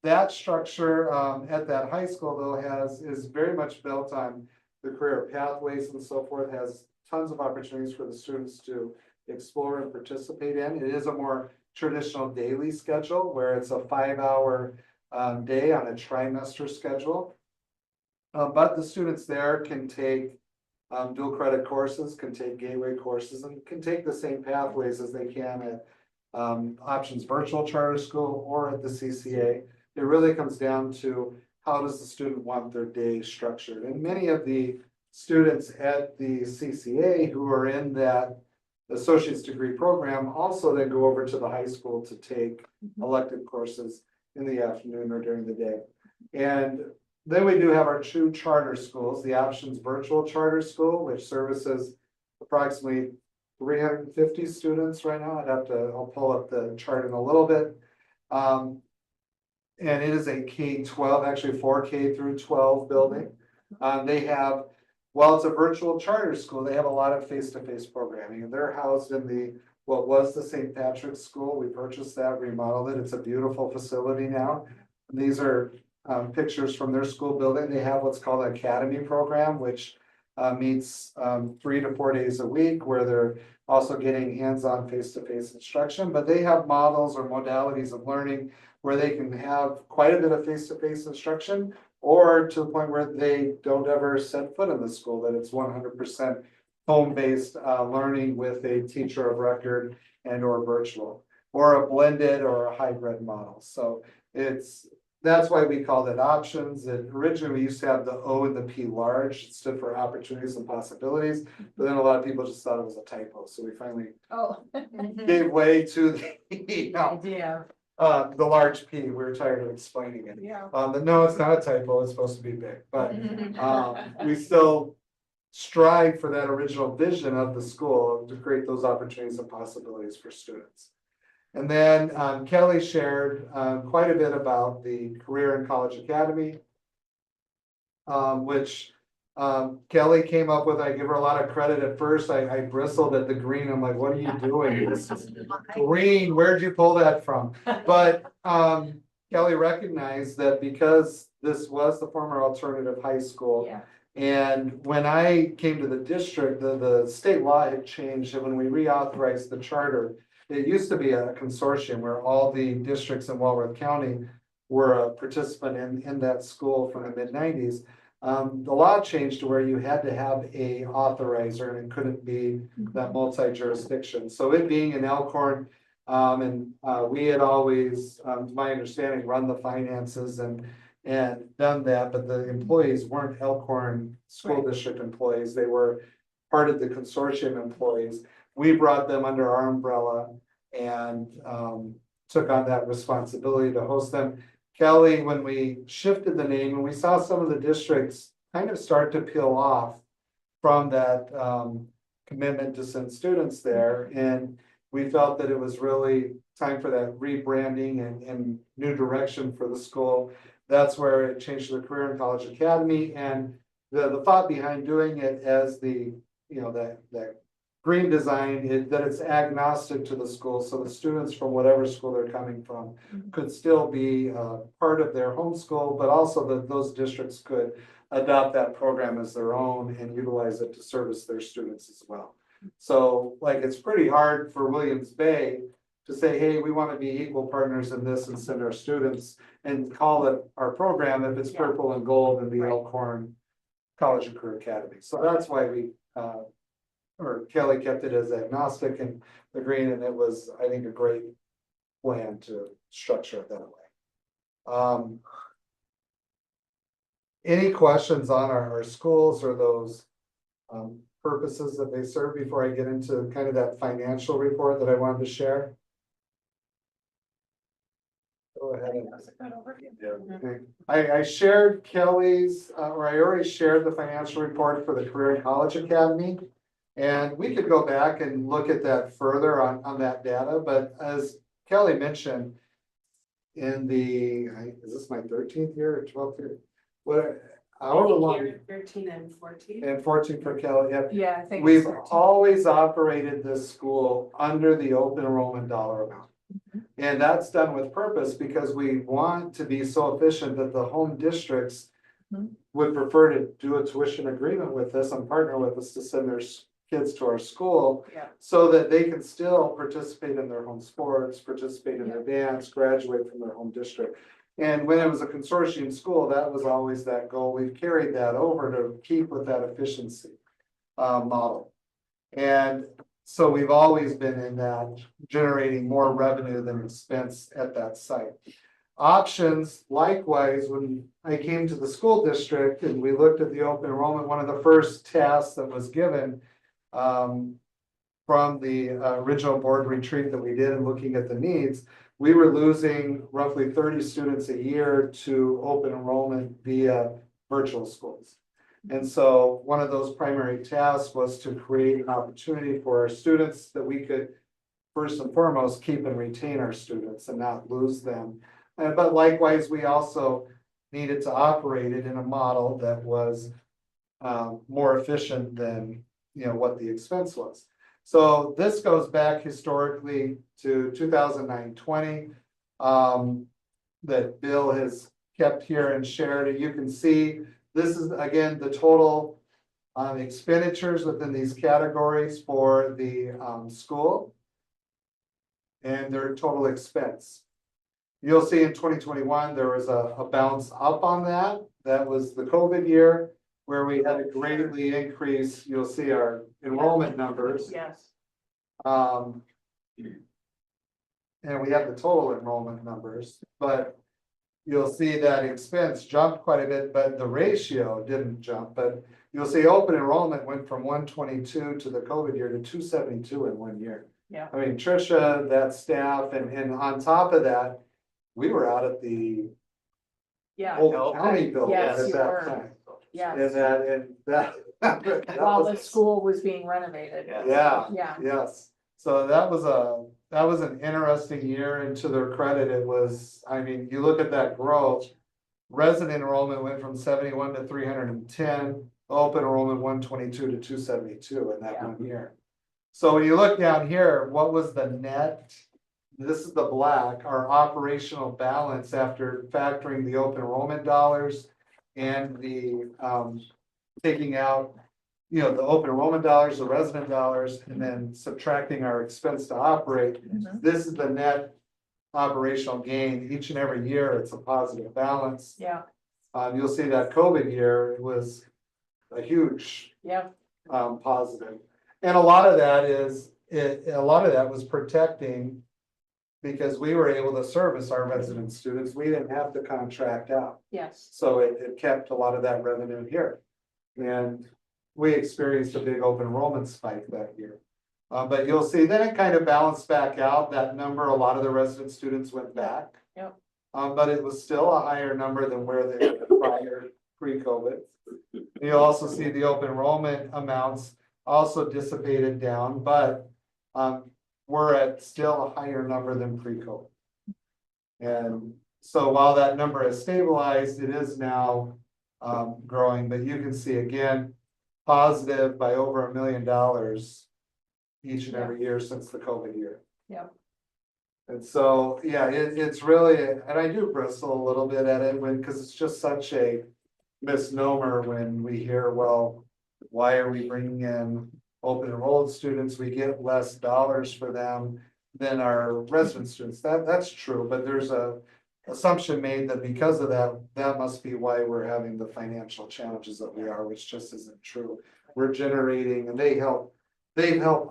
that structure at that high school though is very much built on the career pathways and so forth, has tons of opportunities for the students to explore and participate in. It is a more traditional daily schedule where it's a 5-hour day on a trimester schedule. But the students there can take dual credit courses, can take gateway courses, and can take the same pathways as they can at Options Virtual Charter School or at the CCA. It really comes down to how does the student want their day structured. And many of the students at the CCA who are in that associate's degree program also then go over to the high school to take elective courses in the afternoon or during the day. And then we do have our 2 charter schools, the Options Virtual Charter School, which services approximately 350 students right now. I'll pull up the chart in a little bit. And it is a K-12, actually 4K through 12 building. They have, while it's a virtual charter school, they have a lot of face-to-face programming, and they're housed in what was the St. Patrick's School. We purchased that, remodeled it. It's a beautiful facility now. These are pictures from their school building. They have what's called an academy program, which meets 3 to 4 days a week, where they're also getting hands-on face-to-face instruction. But they have models or modalities of learning where they can have quite a bit of face-to-face instruction, or to the point where they don't ever set foot in the school, that it's 100% home-based learning with a teacher of record and or virtual, or a blended or a hybrid model. So that's why we call it options. And originally we used to have the O and the P large. It stood for opportunities and possibilities, but then a lot of people just thought it was a typo. So we finally gave way to the idea. The large P, we're tired of explaining it. Yeah. But no, it's not a typo, it's supposed to be big, but, we still strive for that original vision of the school to create those opportunities and possibilities for students. And then, Kelly shared, quite a bit about the Career and College Academy, which, Kelly came up with. I give her a lot of credit at first. I bristled at the green. I'm like, what are you doing? This is green. Where'd you pull that from? But, Kelly recognized that because this was the former alternative high school. Yeah. And when I came to the district, the state law had changed, and when we reauthorized the charter, it used to be a consortium where all the districts in Walworth County were a participant in that school from the mid-90s. The law changed to where you had to have a authorizer, and it couldn't be that multi-jurisdiction. So it being in Elkhorn, and we had always, to my understanding, run the finances and done that, but the employees weren't Elkhorn School District employees. They were part of the consortium employees. We brought them under our umbrella and took on that responsibility to host them. Kelly, when we shifted the name and we saw some of the districts kind of start to peel off from that commitment to send students there, and we felt that it was really time for that rebranding and new direction for the school. That's where it changed to the Career and College Academy, and the thought behind doing it as the, that green design is that it's agnostic to the school, so the students from whatever school they're coming from could still be part of their home school, but also that those districts could adopt that program as their own and utilize it to service their students as well. So like, it's pretty hard for Williams Bay to say, hey, we want to be equal partners in this and send our students and call it our program if it's purple and gold in the Elkhorn College and Career Academy. So that's why we, or Kelly kept it as agnostic and the green, and it was, I think, a great plan to structure it that way. Any questions on our schools or those purposes that they serve before I get into kind of that financial report that I wanted to share? Go ahead. I shared Kelly's, or I already shared the financial report for the Career and College Academy. And we could go back and look at that further on that data, but as Kelly mentioned, in the, is this my 13th year or 12th year? What, however long. 13 and 14. And 14 for Kelly, yeah. Yeah, I think. We've always operated this school under the open enrollment dollar amount. And that's done with purpose because we want to be so efficient that the home districts would prefer to do a tuition agreement with us and partner with us to send their kids to our school, so that they can still participate in their home sports, participate in their dance, graduate from their home district. And when it was a consortium school, that was always that goal. We've carried that over to keep with that efficiency model. And so we've always been in that generating more revenue than expense at that site. Options, likewise, when I came to the school district and we looked at the open enrollment, one of the first tasks that was given from the original board retreat that we did and looking at the needs, we were losing roughly 30 students a year to open enrollment via virtual schools. And so one of those primary tasks was to create an opportunity for our students that we could first and foremost keep and retain our students and not lose them. But likewise, we also needed to operate it in a model that was more efficient than what the expense was. So this goes back historically to 2009-20 that Bill has kept here and shared. And you can see this is again the total expenditures within these categories for the school and their total expense. You'll see in 2021 there was a bounce up on that. That was the COVID year, where we had to greatly increase. You'll see our enrollment numbers. Yes. And we have the total enrollment numbers, but you'll see that expense jumped quite a bit, but the ratio didn't jump. But you'll see open enrollment went from 122 to the COVID year to 272 in 1 year. Yeah. I mean, Tricia, that staff, and on top of that, we were out at the Yeah. old county building Yes, at you that were. time. Yeah, And that. that While was- the school was being renovated. Yeah, Yeah. yes. So that was an interesting year, and to their credit, it was, I mean, you look at that growth. Resident enrollment went from 71 to 310, open enrollment 122 to 272 in that Yeah. 1 year. So when you look down here, what was the net? This is the black, our operational balance after factoring the open enrollment dollars and the taking out, you know, the open enrollment dollars, the resident dollars, and then subtracting our expense to operate. Mhm. This is the net operational gain. Each and every year, it's a positive balance. Yeah, You'll see that COVID year, it was a huge yeah, positive. And a lot of that is, a lot of that was protecting. Because we were able to service our resident students, we didn't have to contract out. yes. So it kept a lot of that revenue here. And we experienced a big open enrollment spike that year. But you'll see, then it kind of balanced back out, that number, a lot of the resident students went back. Yep. But it was still a higher number than where they were prior, pre-COVID. You'll also see the open enrollment amounts also dissipated down, but we're at still a higher number than pre-COVID. And so while that number has stabilized, it is now growing, but you can see again, positive by over $1 million each and every year since the COVID year. Yeah. And so, yeah, it's really, and I do bristle a little bit at it because it's just such a misnomer when we hear, well, why are we bringing in open enrolled students? We get less dollars for them than our resident students. That's true, but there's a assumption made that because of that, that must be why we're having the financial challenges that we are, which just isn't true. We're generating, and they've helped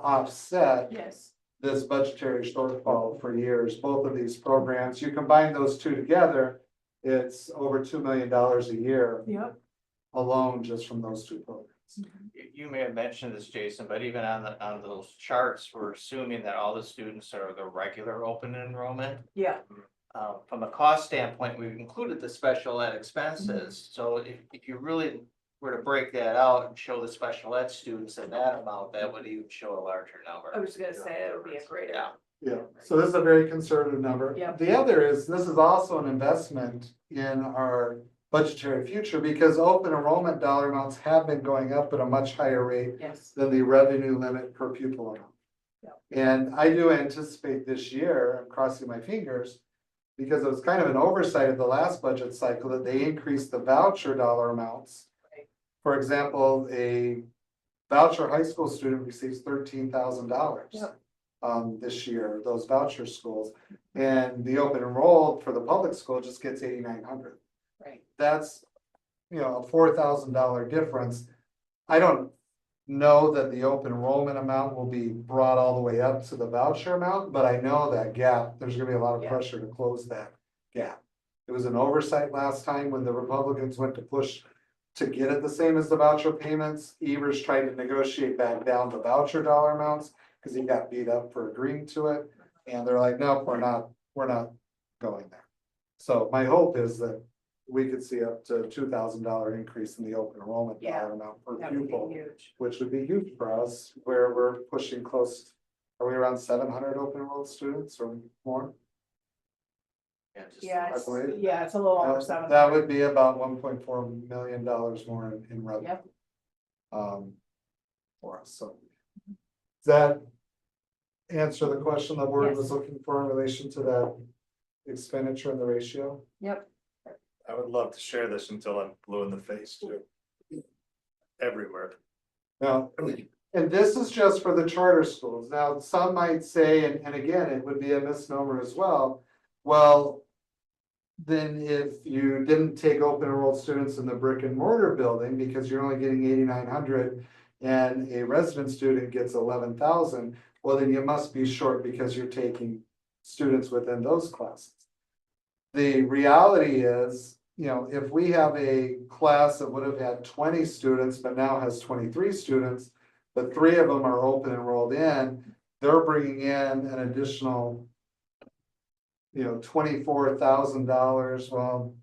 offset Yes. this budgetary shortfall for years, both of these programs. You combine those two together, it's over $2 million a year Yep. alone just from those two programs. You may have mentioned this, Jason, but even on those charts, we're assuming that all the students are the regular open enrollment. Yeah. From a cost standpoint, we've included the special ed expenses, so if you really were to break that out and show the special ed students in that amount, that would even show a larger number. I was gonna say it would be a greater. Yeah. Yeah, so this is a very conservative number. Yep. The other is, this is also an investment in our budgetary future because open enrollment dollar amounts have been going up at a much higher rate Yes. than the revenue limit per pupil amount. Yep. And I do anticipate this year, I'm crossing my fingers, because it was kind of an oversight of the last budget cycle that they increased the voucher dollar amounts. Right. For example, a voucher high school student receives $13,000. Yep. This year, those voucher schools, and the open enrolled for the public school just gets $8,900. Right. That's, you know, a $4,000 difference. I don't know that the open enrollment amount will be brought all the way up to the voucher amount, but I know that gap, there's gonna be a lot of Yeah. pressure to close that gap. It was an oversight last time when the Republicans went to push to get it the same as the voucher payments. Evers tried to negotiate back down the voucher dollar amounts because he got beat up for agreeing to it. And they're like, nope, we're not going there. So my hope is that we could see up to $2,000 increase in the open enrollment Yeah, dollar amount per That would be pupil, huge. which would be huge for us, where we're pushing close. Are we around 700 open enrolled students or more? Yeah, I believe. yeah, it's a little over seven. That would be about $1.4 million more in revenue. Yep. For us, so. Does that answer the question the board was Yes. looking for in relation to that expenditure and the ratio? Yep. I would love to share this until I'm blue in the face too. Everywhere. Now, and this is just for the charter schools. Now, some might say, and again, it would be a misnomer as well. Well, then if you didn't take open enrolled students in the brick and mortar building, because you're only getting 8,900 and a resident student gets 11,000, well, then you must be short because you're taking students within those classes. The reality is, you know, if we have a class that would have had 20 students, but now has 23 students, but 3 of them are open enrolled in, they're bringing in an additional $24,000, well,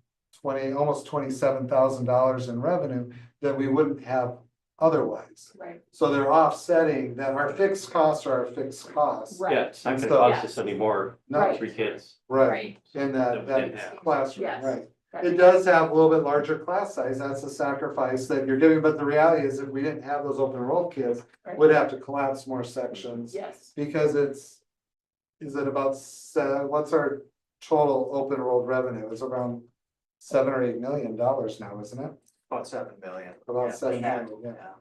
almost $27,000 in revenue that we wouldn't have otherwise. Right. So they're offsetting that our fixed costs are our fixed costs. Right. Yeah, it's not gonna So- cost us anymore, No. 3 kids. Right, in That that we didn't have. classroom, Yes. right. It does have a little bit larger class size, that's a sacrifice that you're doing, but the reality is if we didn't have those open enrolled kids, Right. we'd have to collapse more sections. Yes. Because is it about, what's our total open enrolled revenue? It's around $7 or $8 million now, isn't it? About 7 million. About 7 million, yeah.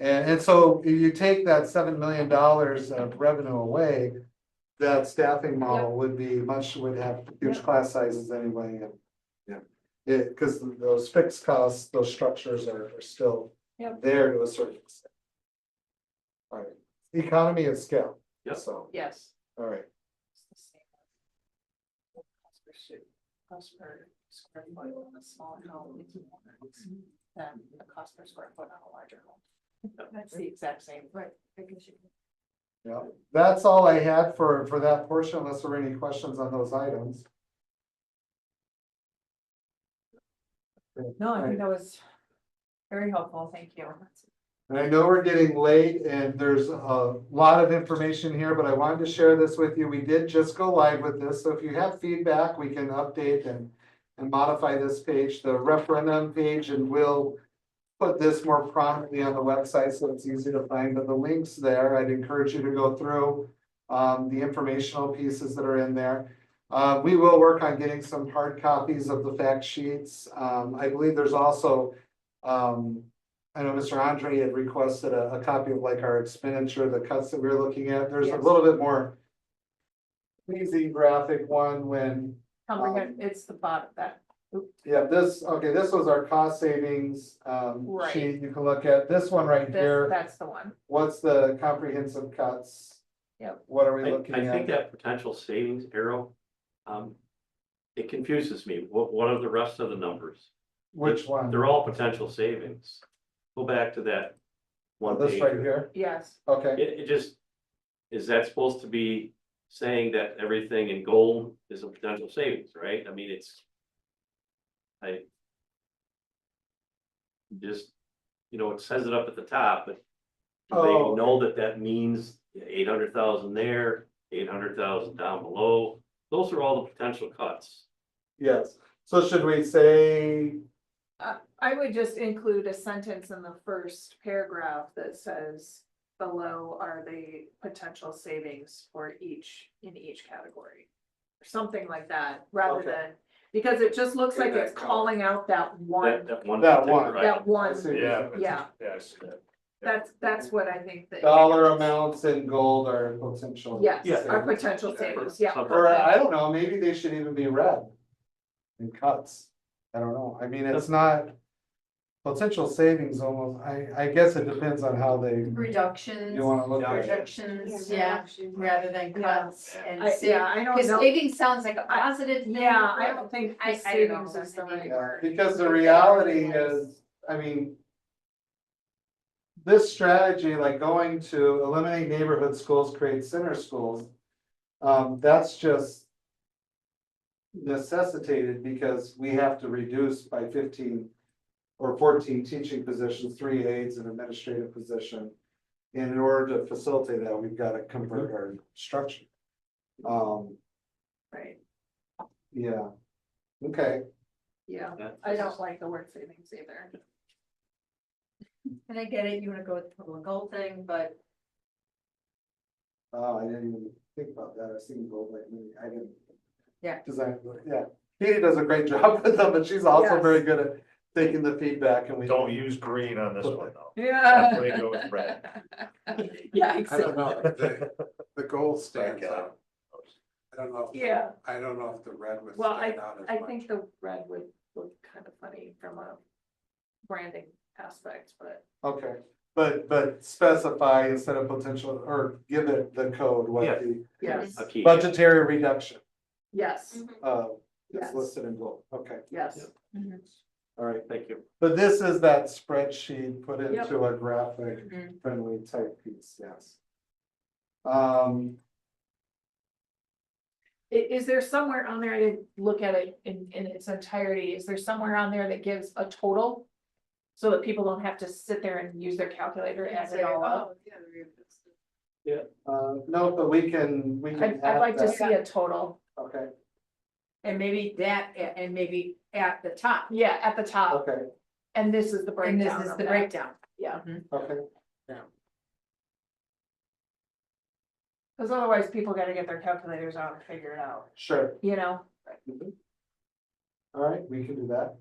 And so you take that $7 million of revenue away, that staffing model would have huge class sizes anyway, and. Yeah, because those fixed costs, those structures are still Yep. there to a certain extent. All right, economy of scale. Yep. So, Yes. all right, Cost per square foot on a small home is more than the cost per square foot on a larger home. That's the exact same. Right. yeah, that's all I had for that portion, unless there were any questions on those items. No, I think that was very helpful. Thank you. And I know we're getting late and there's a lot of information here, but I wanted to share this with you. We did just go live with this, so if you have feedback, we can update and modify this page, the referendum page, and we'll put this more prominently on the website so it's easy to find, but the links there, I'd encourage you to go through the informational pieces that are in there. We will work on getting some hard copies of the fact sheets. I believe there's also, I know Mr. Andre had requested a copy of like our expenditure, the cuts that we were looking at. There's a Yes. little bit more easy graphic one when, It's the bottom that. yeah, this was our cost savings Right. sheet. You can look at this one right here. That's the one. What's the comprehensive cuts? Yep. What are we I looking think at? that potential savings arrow, it confuses me. What are the rest of the numbers? Which one? They're all potential savings. Go back to that one This page. right here? Yes. Okay, It just, is that supposed to be saying that everything in gold is a potential savings, right? I mean, I just, it says it up at the top, but do Oh, they okay. know that means 800,000 there, 800,000 down below? Those are all the potential cuts. yes. So should we say, I would just include a sentence in the first paragraph that says below are the potential savings for in each category. Or something like that, rather Okay. than, because it just looks like it's calling out that one, That one. That particular one. item. that one, I see. yeah, Yes. that's what I think that. dollar amounts in gold are potential? Yes, Yeah. our potential savings, yeah. Some- Or I don't know, maybe they should even be red. In cuts, I don't know, I mean, it's not. Potential savings almost, I guess it depends on how they, Reductions, you wanna look at it. projections, yeah, rather than cuts and. I don't Because know. savings sounds like a positive thing. Yeah, I don't think I the don't know. savings is the right Yeah, word. because the reality is, I mean. This strategy, like going to eliminate neighborhood schools, create center schools. That's just. Necessitated because we have to reduce by 15 or 14 teaching positions, 3 aides and administrative position. And in order to facilitate that, we've got to convert our structure. Right, Yeah, okay. yeah, That- I don't like the word savings either. And I get it, you wanna go with the purple and gold thing, but I didn't even think about that. I've seen gold lately. I didn't. Yeah. Design, yeah. Katie does a great job with them, but she's also Yes. very good at taking the feedback and we. Don't use green on this one though. Yeah. Definitely go with red. Yeah, I exactly. don't know, the gold stands out. I don't know. Yeah. I don't know if the red would Well, stand out as I much. think the red would look kind of funny from a branding aspect, but Okay, but specify instead of potential, or give it the code, what Yeah. the yes, A key. budgetary reduction, yes, is Yes. listed in gold, okay, yes. all right. Thank you. But this is that spreadsheet put Yep. into a graphic Mhm. friendly type piece, yes. Is there somewhere on there, I didn't look at it in its entirety, is there somewhere on there that gives a total? So that people don't have to sit there and use their calculator and add it all up? No, but we can, I'd add like to that. see a total, Okay, And maybe that, and maybe at the top, yeah, at the top, okay, and this is the and breakdown this is of the that. breakdown. Yeah, okay. because otherwise people gotta get their calculators out and figure it out, Sure. you know? Mhm. All right, we can do that.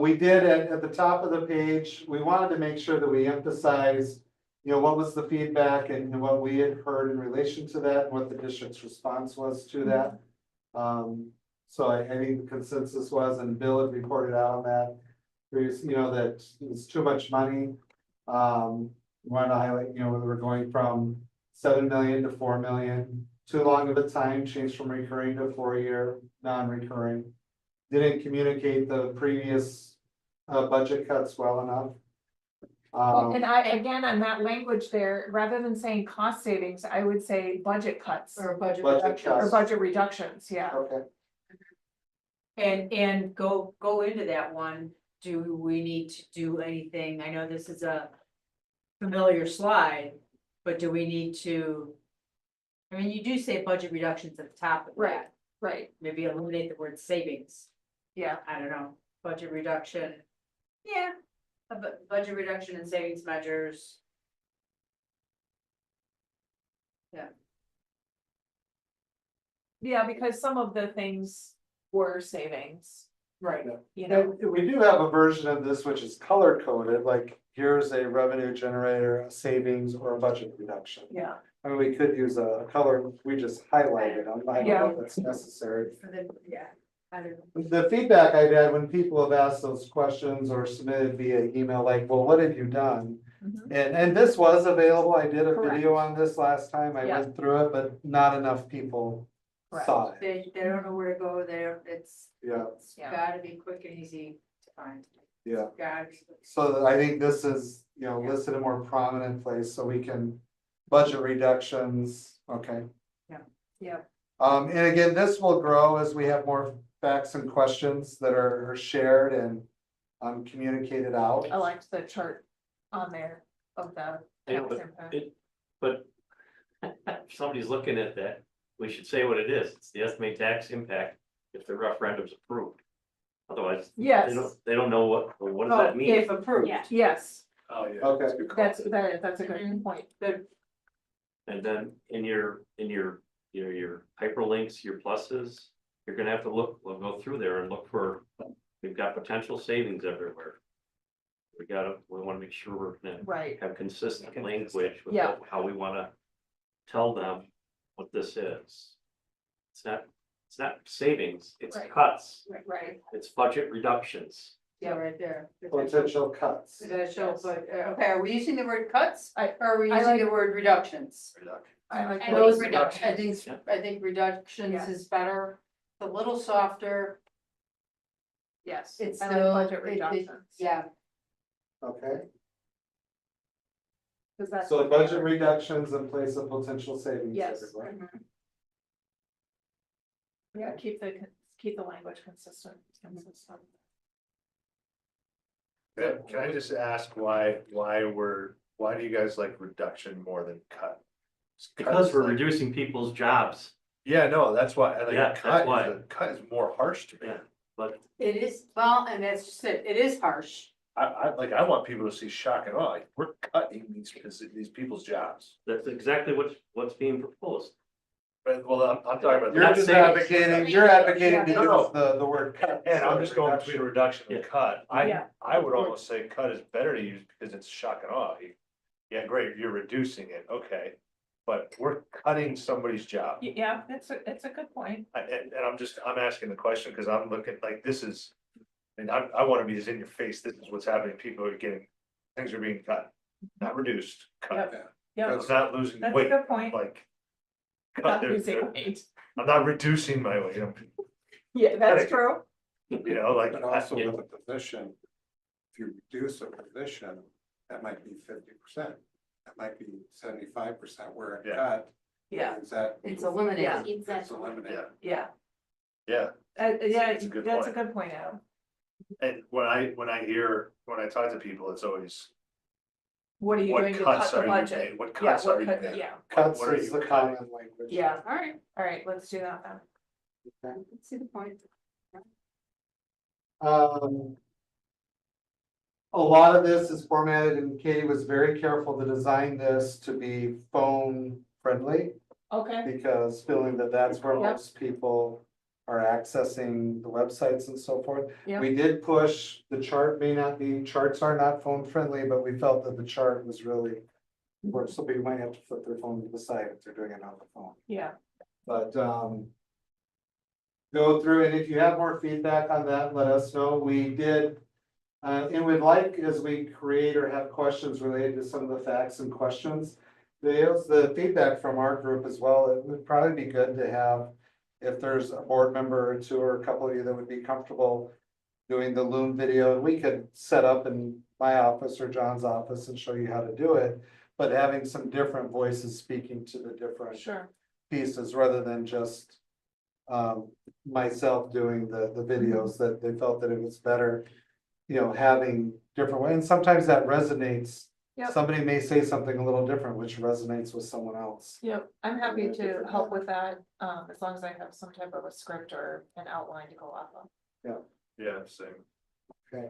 We did at the top of the page, we wanted to make sure that we emphasize, what was the feedback and what we had heard in relation to that, and what the district's response was to that. So I think the consensus was, and Bill had reported out on that, there's, that it's too much money. We want to highlight, we're going from 7 million to 4 million, too long of a time, change from recurring to 4-year, non-recurring. Didn't communicate the previous budget cuts well enough. And again, on that language there, rather than saying cost savings, I would say budget cuts. Or budget Budget reduction. Or cuts. budget reductions, yeah. Okay, And go into that one, do we need to do anything? I know this is a familiar slide, but do we need to? I mean, you do say budget reductions at the top of Right. that, Right, maybe eliminate the word savings, yeah, I don't know, budget reduction. Yeah, budget reduction and savings measures. yeah, because some of the things were savings, Right. you know, and we do have a version of this which is color coded, like here's a revenue generator, a savings, or a budget reduction. yeah. I mean, we could use a color, we just highlighted, I don't know if that's necessary. For the, yeah, I don't know. The feedback I've had when people have asked those questions or submitted via email, like, well, what have you done? Mhm. And this was available, I did a Correct. video on this last time, I Yeah. went through it, but not enough people Correct. saw it, They don't know where to go there, it's yeah, Yeah. gotta be quick and easy to find. yeah. Gotta be. So I think this is, listed in a more prominent place, so we can, budget reductions, okay. Yeah. And again, this will grow as we have more facts and questions that are shared and communicated out. I liked the chart on there of the Yeah, tax but impact. But if somebody's looking at that, we should say what it is. It's the estimated tax impact if the referendum's approved. Otherwise, Yes. they don't know what does Oh, that mean? If approved. Yes, Oh, yeah. Okay. that's a good call. that's a good point, good, And then in your hyperlinks, your pluses, you're gonna have to we'll go through there and look for, we've got potential savings everywhere. We wanna make sure we're gonna right, have consistent language with Yeah. how we wanna tell them what this is. It's not savings, it's Right. cuts, right, it's budget reductions. Yeah, right there. Potential cuts. Potential, but, okay, are we using the word cuts? I- Or are we I using like- the word reductions? I like. And what Those, you- reductions. I think reductions Yeah. is better, a little softer, Yes, it's I still. like budget it- reductions. Yeah, Okay, 'Cause that's so what they budget are. reductions in place of potential savings. Yes. everywhere. Yeah, keep the language consistent. Can I just ask why do you guys like reduction more than cut? Because we're Cut's like- reducing people's jobs, Yeah, no, that's why, Yeah, that's why. the cut is more harsh to me. Yeah. but it is, well, and that's just it, it is harsh. I want people to see shock and awe, like, we're cutting these people's jobs. that's exactly what's being proposed. But, well, I'm talking about. You're just advocating, you're advocating to Yeah. use the word cut. And I'm just going between reduction and Yeah. cut. Yeah. I would almost say cut is better to use because it's shock and awe. Yeah, great, you're reducing it, okay, but we're cutting somebody's job. Yeah, it's a good point. And I'm asking the question because I'm looking like this is, and I wanna be as in your face, this is what's happening, people are things are being cut, not reduced, cut. Yeah, It's not losing that's a weight, good point. like. cut, Not they're- losing weight. I'm not reducing my weight, Yeah, that's Cutting. true. like. But also with a position, if you reduce a position, that might be 50%. That might be 75% where it Yeah. cut. Yeah, Is that? it's eliminated. It's eliminated. Yeah, Yeah, yeah, It's a good that's a point. good point, Adam. and when I talk to people, it's always, What are you what doing to cut cuts the are you budget? making? What Yeah, cuts are you cut- making? Yeah, Cuts What are is you the cutting? common language. yeah, All right, all right, let's do that then. Okay. see the point. A lot of this is formatted and Katie was very careful to design this to be phone friendly. Okay, Because feeling that that's where Yep. most people are accessing the websites and so forth. Yep. We did push, the chart may not be, charts are not phone friendly, but we felt that the chart was really. Where somebody might have to flip their phone to the side if they're doing it on the phone, yeah, but go through, and if you have more feedback on that, let us know. We did. And we'd like, as we create or have questions related to some of the facts and questions. The feedback from our group as well, it would probably be good to have. If there's a board member or two or a couple of you that would be comfortable doing the Loom video, and we could set up in my office or John's office and show you how to do it. But having some different voices speaking to the different sure, pieces rather than just myself doing the videos, that they felt that it was better, having different ways. And sometimes that resonates. Yep. Somebody may say something a little different, which resonates with someone else. yep, I'm happy to help with that, as long as I have some type of a script or an outline to go off of. Yeah, same. Okay.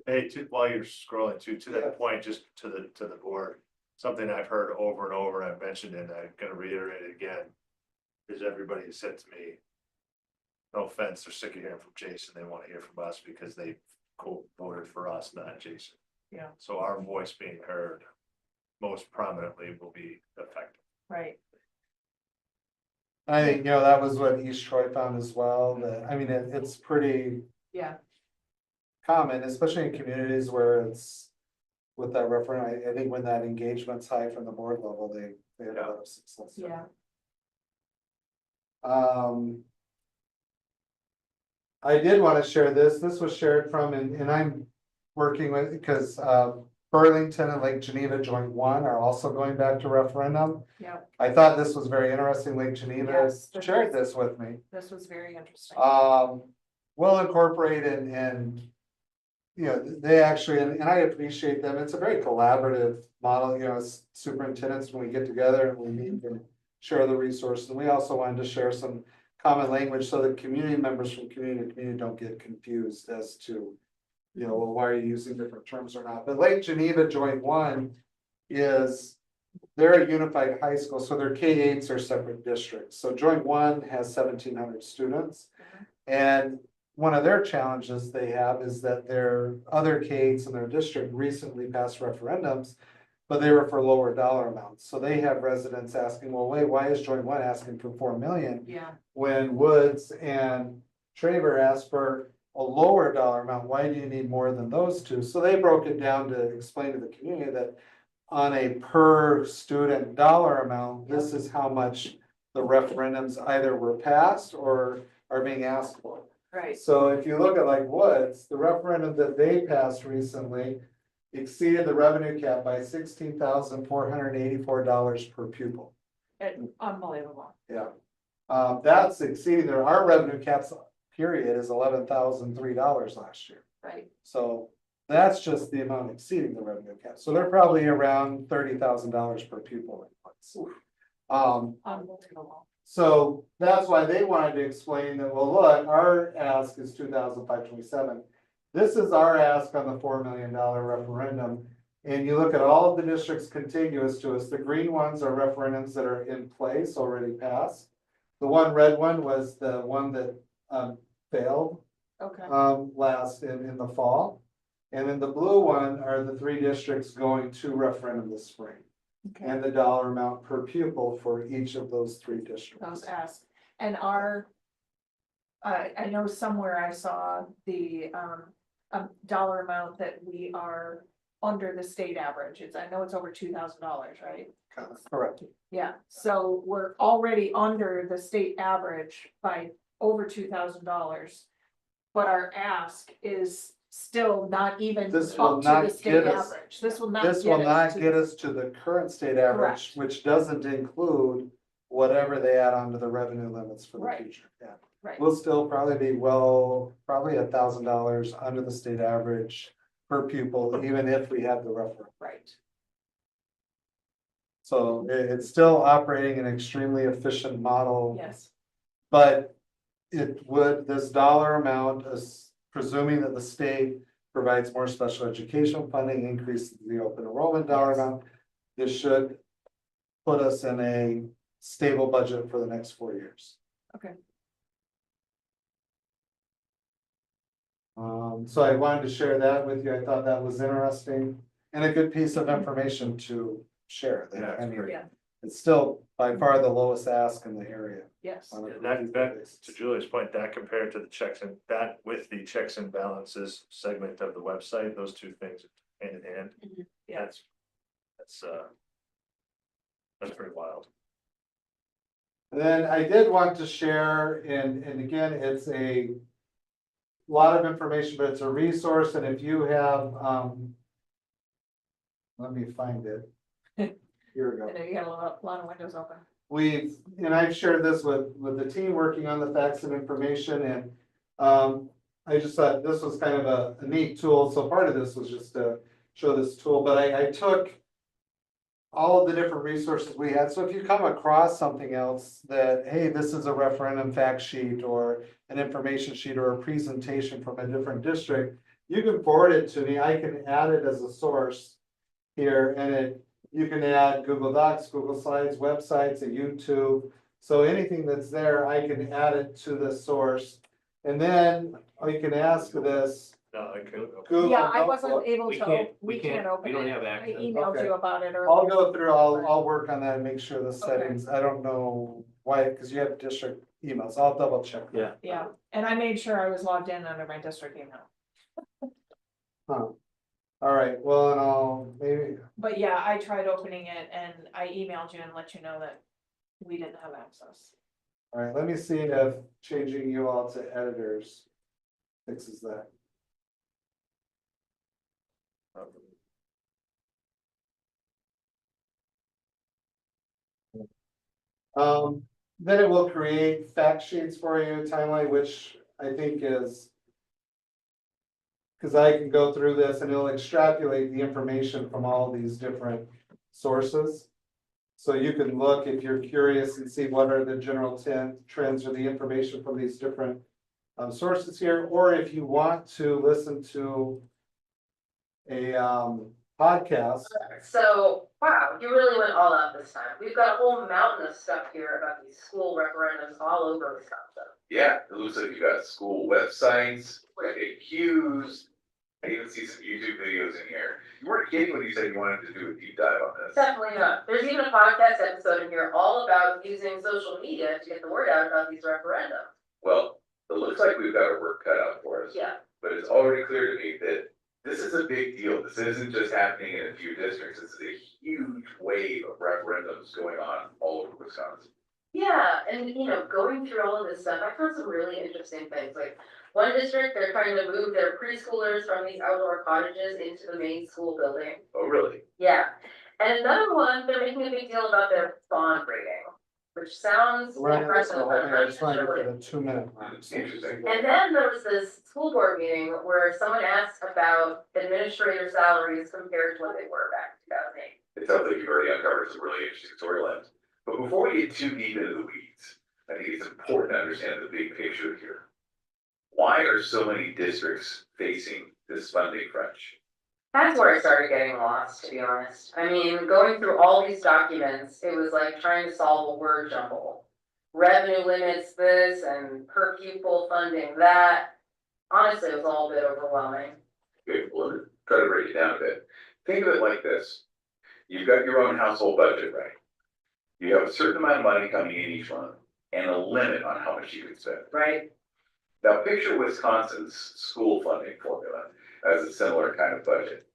Hey, while you're scrolling to Yeah. that point, just to the board, something I've heard over and over, and I've mentioned it, and I'm gonna reiterate it again. Is everybody has said to me, no offense, they're sick of hearing from Jason, they wanna hear from us because they voted for us, not Jason. Yeah. So our voice being heard most prominently will be effective. Right, I think, that was what East Troy found as well, that, I mean, it's pretty yeah, common, especially in communities where it's. With that referendum, I think when that engagement's high from the board level, they have a lot of success. yeah, I did want to share this was shared from, and I'm working with, because Burlington and Lake Geneva Joint 1 are also going back to referendum. yeah, I thought this was very interesting, Lake Geneva Yes, this shared is- this with me. this was very interesting. We'll incorporate and they actually, and I appreciate them, it's a very collaborative model, as superintendents, when we get together and we meet and share the resources, and we also wanted to share some common language so that community members from community to community don't get confused as to, well, why are you using different terms or not, but Lake Geneva Joint 1 is, they're a unified high school, so their K-8s are separate districts, so Joint 1 has 1,700 students. And one of their challenges they have is that their other K-8s in their district recently passed referendums, but they were for lower dollar amounts. So they have residents asking, well, wait, why is Joint 1 asking for 4 million? Yeah, When Woods and Traver asked for a lower dollar amount, why do you need more than those two? So they broke it down to explain to the community that on a per student dollar amount, this is how much the referendums either were passed or are being asked for. right, So if you look at like Woods, the referendum that they passed recently exceeded the revenue cap by $16,484 per pupil. unbelievable, Yeah. That's exceeding our revenue caps period is $11,003 last year. right, So that's just the amount exceeding the revenue cap. So they're probably around $30,000 per pupil. unbelievable, So that's why they wanted to explain that, well, look, our ask is 2,527. This is our ask on the $4 million referendum. And you look at all of the districts contiguous to us, the green ones are referendums that are in place, already passed. The red one was the one that failed okay, last in the fall. And then the blue one are the 3 districts going to referendum this spring. okay, And the dollar amount per pupil for each of those 3 districts. those asked, and I know somewhere I saw the, dollar amount that we are under the state average, I know it's over $2,000, right? Correct. Yeah, so we're already under the state average by over $2,000. But our ask is still not even This up will to not the state get us- average. This will not This will get not us to get the- us to the current state average, Correct. which doesn't include whatever they add on to the revenue limits for the Right. future, yeah. Right. We'll still probably be probably $1,000 under the state average per pupil, even if we have the referendum. Right. So it's still operating an extremely efficient model. Yes. But this dollar amount is presuming that the state provides more special education funding, increases the open enrollment dollar Yes. amount. This should put us in a stable budget for the next 4 years. Okay. So I wanted to share that with you. I thought that was interesting and a good piece of information to share. That, I mean, Yeah. it's still by far the lowest ask in the area. Yes. on a That, weekly that, basis. to Julie's point, that compared to the checks and that with the checks and balances segment of the website, those two things are hand in hand. Yeah. That's pretty wild. And then I did want to share, and again, it's a lot of information, but it's a resource, and if you have, let me find it. Here we go. I know you got a lot of windows open. And I've shared this with the team working on the facts and information, and I just thought this was kind of a neat tool, so part of this was just to show this tool, but I took all of the different resources we had, so if you come across something else that, hey, this is a referendum fact sheet, or an information sheet, or a presentation from a different district, you can forward it to me, I can add it as a source here, and you can add Google Docs, Google Slides, websites, a YouTube. So anything that's there, I can add it to the source. And then you can ask this. No, I could. Google Yeah, I wasn't Notebook. able We to, can't- we we can't can't- open we don't it. have I access. emailed Okay. you about it I'll earlier. go through, I'll work on that and make sure the settings, I don't know why, because you have district emails, I'll double check. Yeah. Yeah, and I made sure I was logged in under my district email. Huh. All right, well, and I'll maybe, But yeah, I tried opening it and I emailed you and let you know that we didn't have access. all right, let me see if changing you all to editors fixes that. Then it will create fact sheets for you, timeline, which I think is. Cause I can go through this and it'll extrapolate the information from all these different sources. So you can look if you're curious and see what are the general trends or the information from these different sources here, or if you want to listen to a podcast. So, wow, you really went all out this time. We've got a whole mountain of stuff here about these school referendums all over Wisconsin. Yeah, it looks like you got school websites, FAQs. I even see some YouTube videos in here. You weren't kidding when you said you wanted to do a deep dive on this. Definitely not. There's even a podcast episode in here all about using social media to get the word out about these referendums. Well, it looks like we've got our work cut out for us. Yeah. But it's already clear to me that this is a big deal. This isn't just happening in a few districts. This is a huge wave of referendums going on all over Wisconsin. Yeah, and going through all of this stuff, I found some really interesting things. Like one district, they're trying to move their preschoolers from these outdoor cottages into the main school building. Oh, really? Yeah. And another one, they're making a big deal about their bond rating, which sounds impressive. but I'm I not just want to sure. get to the 2 minute mark. Interesting. And then there was this school board meeting where someone asked about administrator salaries compared to what they were back in 2008. It sounds like you've already uncovered some really interesting storylines. But before we get too deep into the weeds, I think it's important to understand the big picture here. Why are so many districts facing this funding crunch? That's where I started getting lost, to be honest. I mean, going through all these documents, it was like trying to solve a word jumble. Revenue limits this and per pupil funding that. Honestly, it was all a bit overwhelming. Okay, well, let me try to break it down a bit. Think of it like this. You've got your own household budget, right? You have a certain amount of money coming in each month and a limit on how much you can spend. Right. Now picture Wisconsin's school funding formula as a similar kind of budget.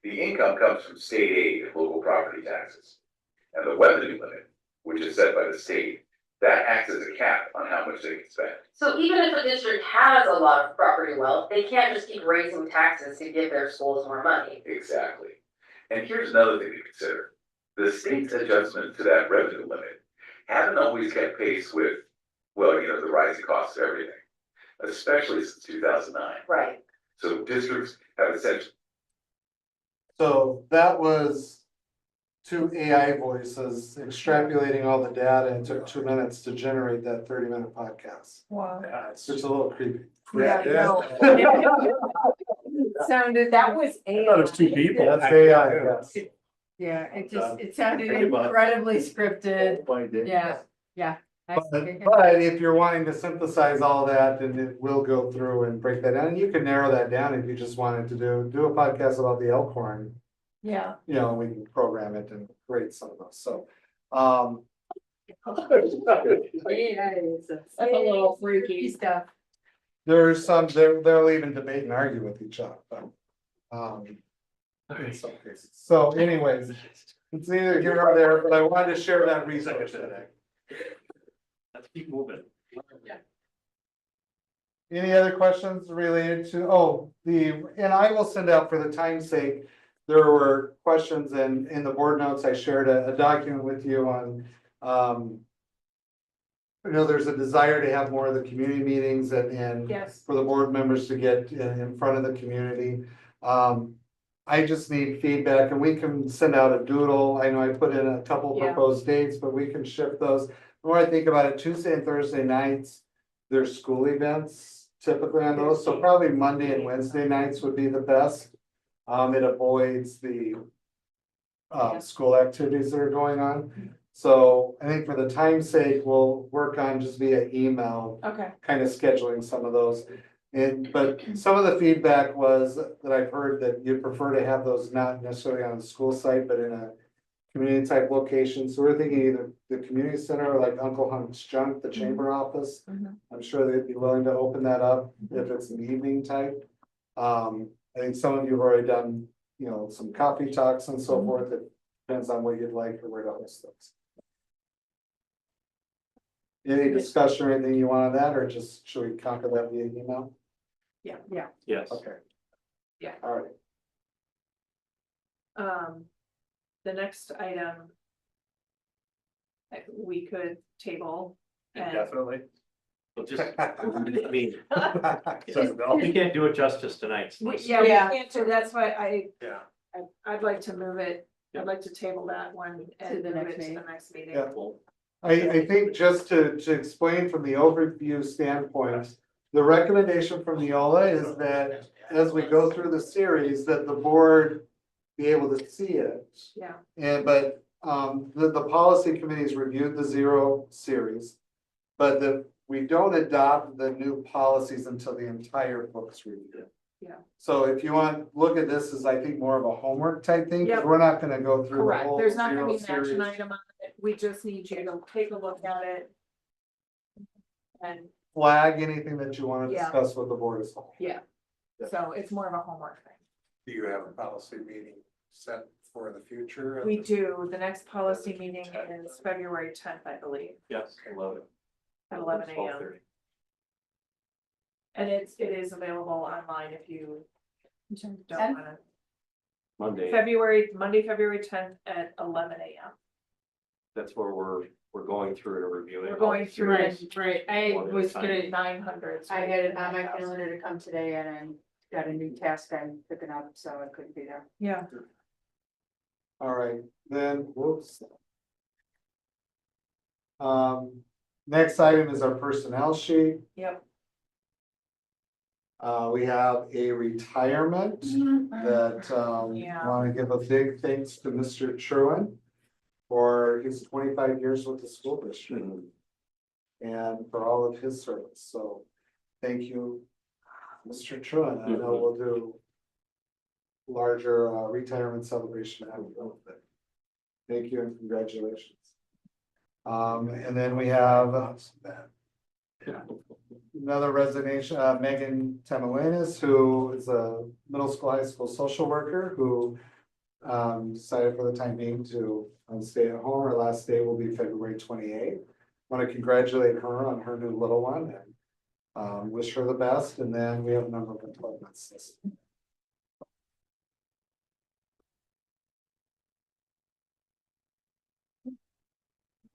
The income comes from state aid and local property taxes. And the revenue limit, which is set by the state, That acts as a cap on how much they can spend. So even if a district has a lot of property wealth, they can't just keep raising taxes to give their schools more money. Exactly. And here's another thing to consider. The state's adjustment to that revenue limit haven't always kept pace with, well, the rising costs of everything, especially since 2009. Right. So districts have essentially. So that was two AI voices extrapolating all the data and took 2 minutes to generate that 30-minute podcast. Wow. It's just a little creepy. Yeah, no. Sounded, That was I thought it was two people. That's AI, yes. yeah, it sounded Think about it. incredibly scripted. Yeah, yeah. But if you're wanting to synthesize all that, then it will go through and break that down. And you can narrow that down if you just wanted to do a podcast about the Elkhorn. Yeah. We can program it and create some of those. So, Yeah, that's a little freaky stuff. there's some, they'll even debate and argue with each other, but, in some cases. So anyways, it's neither here nor there, but I wanted to share that resource today. Let's keep moving. Any other questions related to, and I will send out for the time's sake, there were questions in the board notes, I shared a document with you on, there's a desire to have more of the community meetings and Yes. for the board members to get in front of the community. I just need feedback and we can send out a doodle. I know I put in a couple Yeah. proposed dates, but we can shift those. The more I think about it, Tuesday and Thursday nights, there's school events typically on those, so probably Monday and Wednesday nights would be the best. It avoids the school activities that are going on. So I think for the time's sake, we'll work on just via email, Okay. kind of scheduling some of those. But some of the feedback was that I've heard that you prefer to have those not necessarily on the school site, but in a community type location. So we're thinking either the community center or like Uncle Hunk's Junk, the chamber office. Mhm. I'm sure they'd be willing to open that up if it's an evening type. I think some of you have already done, some coffee talks and so forth. It depends on what you'd like or where to host those. Any discussion or anything you want on that, or just should we conquer that via email? Yeah. Yes. Okay. Yeah. All right. The next item. We could table. And Definitely. Well, just, I mean, we can't do it justice tonight. we Yeah. can't, so that's why Yeah. I'd like to move it, I'd like to table that one and the move next it to meeting. the next meeting. Yeah. I think just to explain from the overview standpoint, the recommendation from Neola is that as we go through the series, that the board be able to see it. Yeah. But the policy committees reviewed the zero series, but we don't adopt the new policies until the entire book's reviewed. Yeah. So if you want, look at this as I think more of a homework type thing, because Yep. we're not gonna go through the Correct, whole there's not gonna zero be an series. action item on it, we just need you to take a look at it. And, Flag anything that you want to Yeah. discuss with the board as well. yeah, so it's more of a homework thing. Do you have a policy meeting set for the future? We do, the next policy meeting is February 10th, I believe, Yes, I love it. at 11 a.m. 12:30. And it is available online if you don't 10th? wanna. Monday, Monday, February 10th at 11 a.m. that's where we're going through and reviewing. We're going through it. Right, I One at a was time. gonna, 900. I had it on my calendar to come today and I got a new task I'm picking up, so I couldn't be there. Yeah, All right, then, whoops. Next item is our personnel sheet. yep. We have a retirement that, Yeah. want to give a big thanks to Mr. Truan for his 25 years with the school district and for all of his service. So thank you, Mr. Truan. I know we'll do larger retirement celebration out of it. Thank you and congratulations. And then we have another resignation, Megan Tamalinas, who is a middle school, high school social worker who decided for the time being to stay at home. Her last day will be February 28th. want to congratulate her on her new little one and wish her the best. And then we have a number of appointments.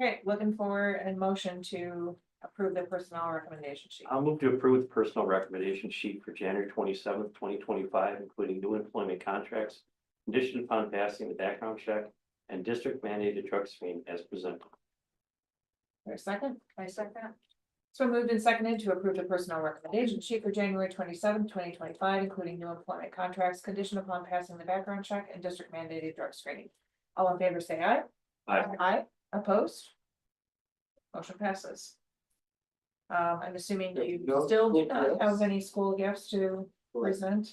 Okay, looking for a motion to approve the personnel recommendation sheet. I'll move to approve the personal recommendation sheet for January 27th, 2025, including new employment contracts, conditioned upon passing the background check, and district mandated drug screen as presented. There's a second? I second. So moved and seconded to approve the personnel recommendation sheet for January 27th, 2025, including new employment contracts, conditioned upon passing the background check and district mandated drug screening. All in favor, say aye. Aye. Aye, opposed? Motion passes. I'm assuming you No still do school not have gifts. any school gifts to present.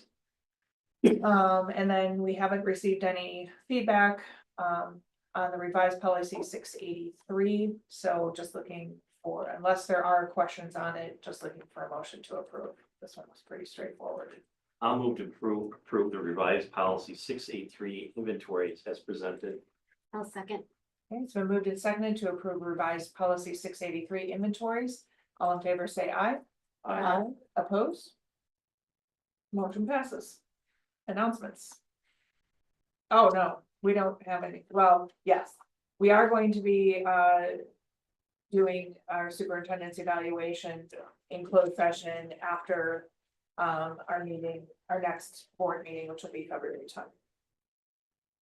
And then we haven't received any feedback, on the revised policy 683. So just looking for, unless there are questions on it, just looking for a motion to approve. This one was pretty straightforward. I'll move to approve the revised policy 683 inventories as presented. I'll second. Okay, it's been moved and seconded to approve revised policy 683 inventories. All in favor, say aye. Aye. Opposed? Motion passes. Announcements. Oh, no, we don't have any. Well, yes, we are going to be doing our superintendent's evaluation in closed session after our meeting, our next board meeting, which will be February 10th.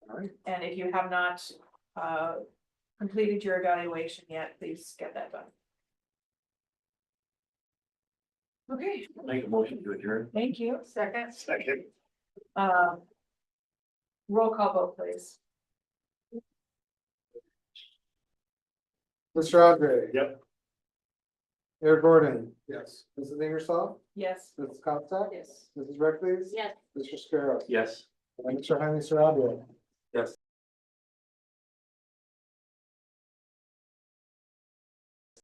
All right. And if you have not completed your evaluation yet, please get that done. Okay, Make a motion to adjourn. thank you. Second. Second. Roll call vote, please. Mr. Andre. Yep. Mayor Gordon. Yes. Mrs. Ingersoll. Yes. Mrs. Comstock. Yes. Mrs. Reckles. Yes. Mr. Scarrow. Yes. And Mr. Jaime Sarabia.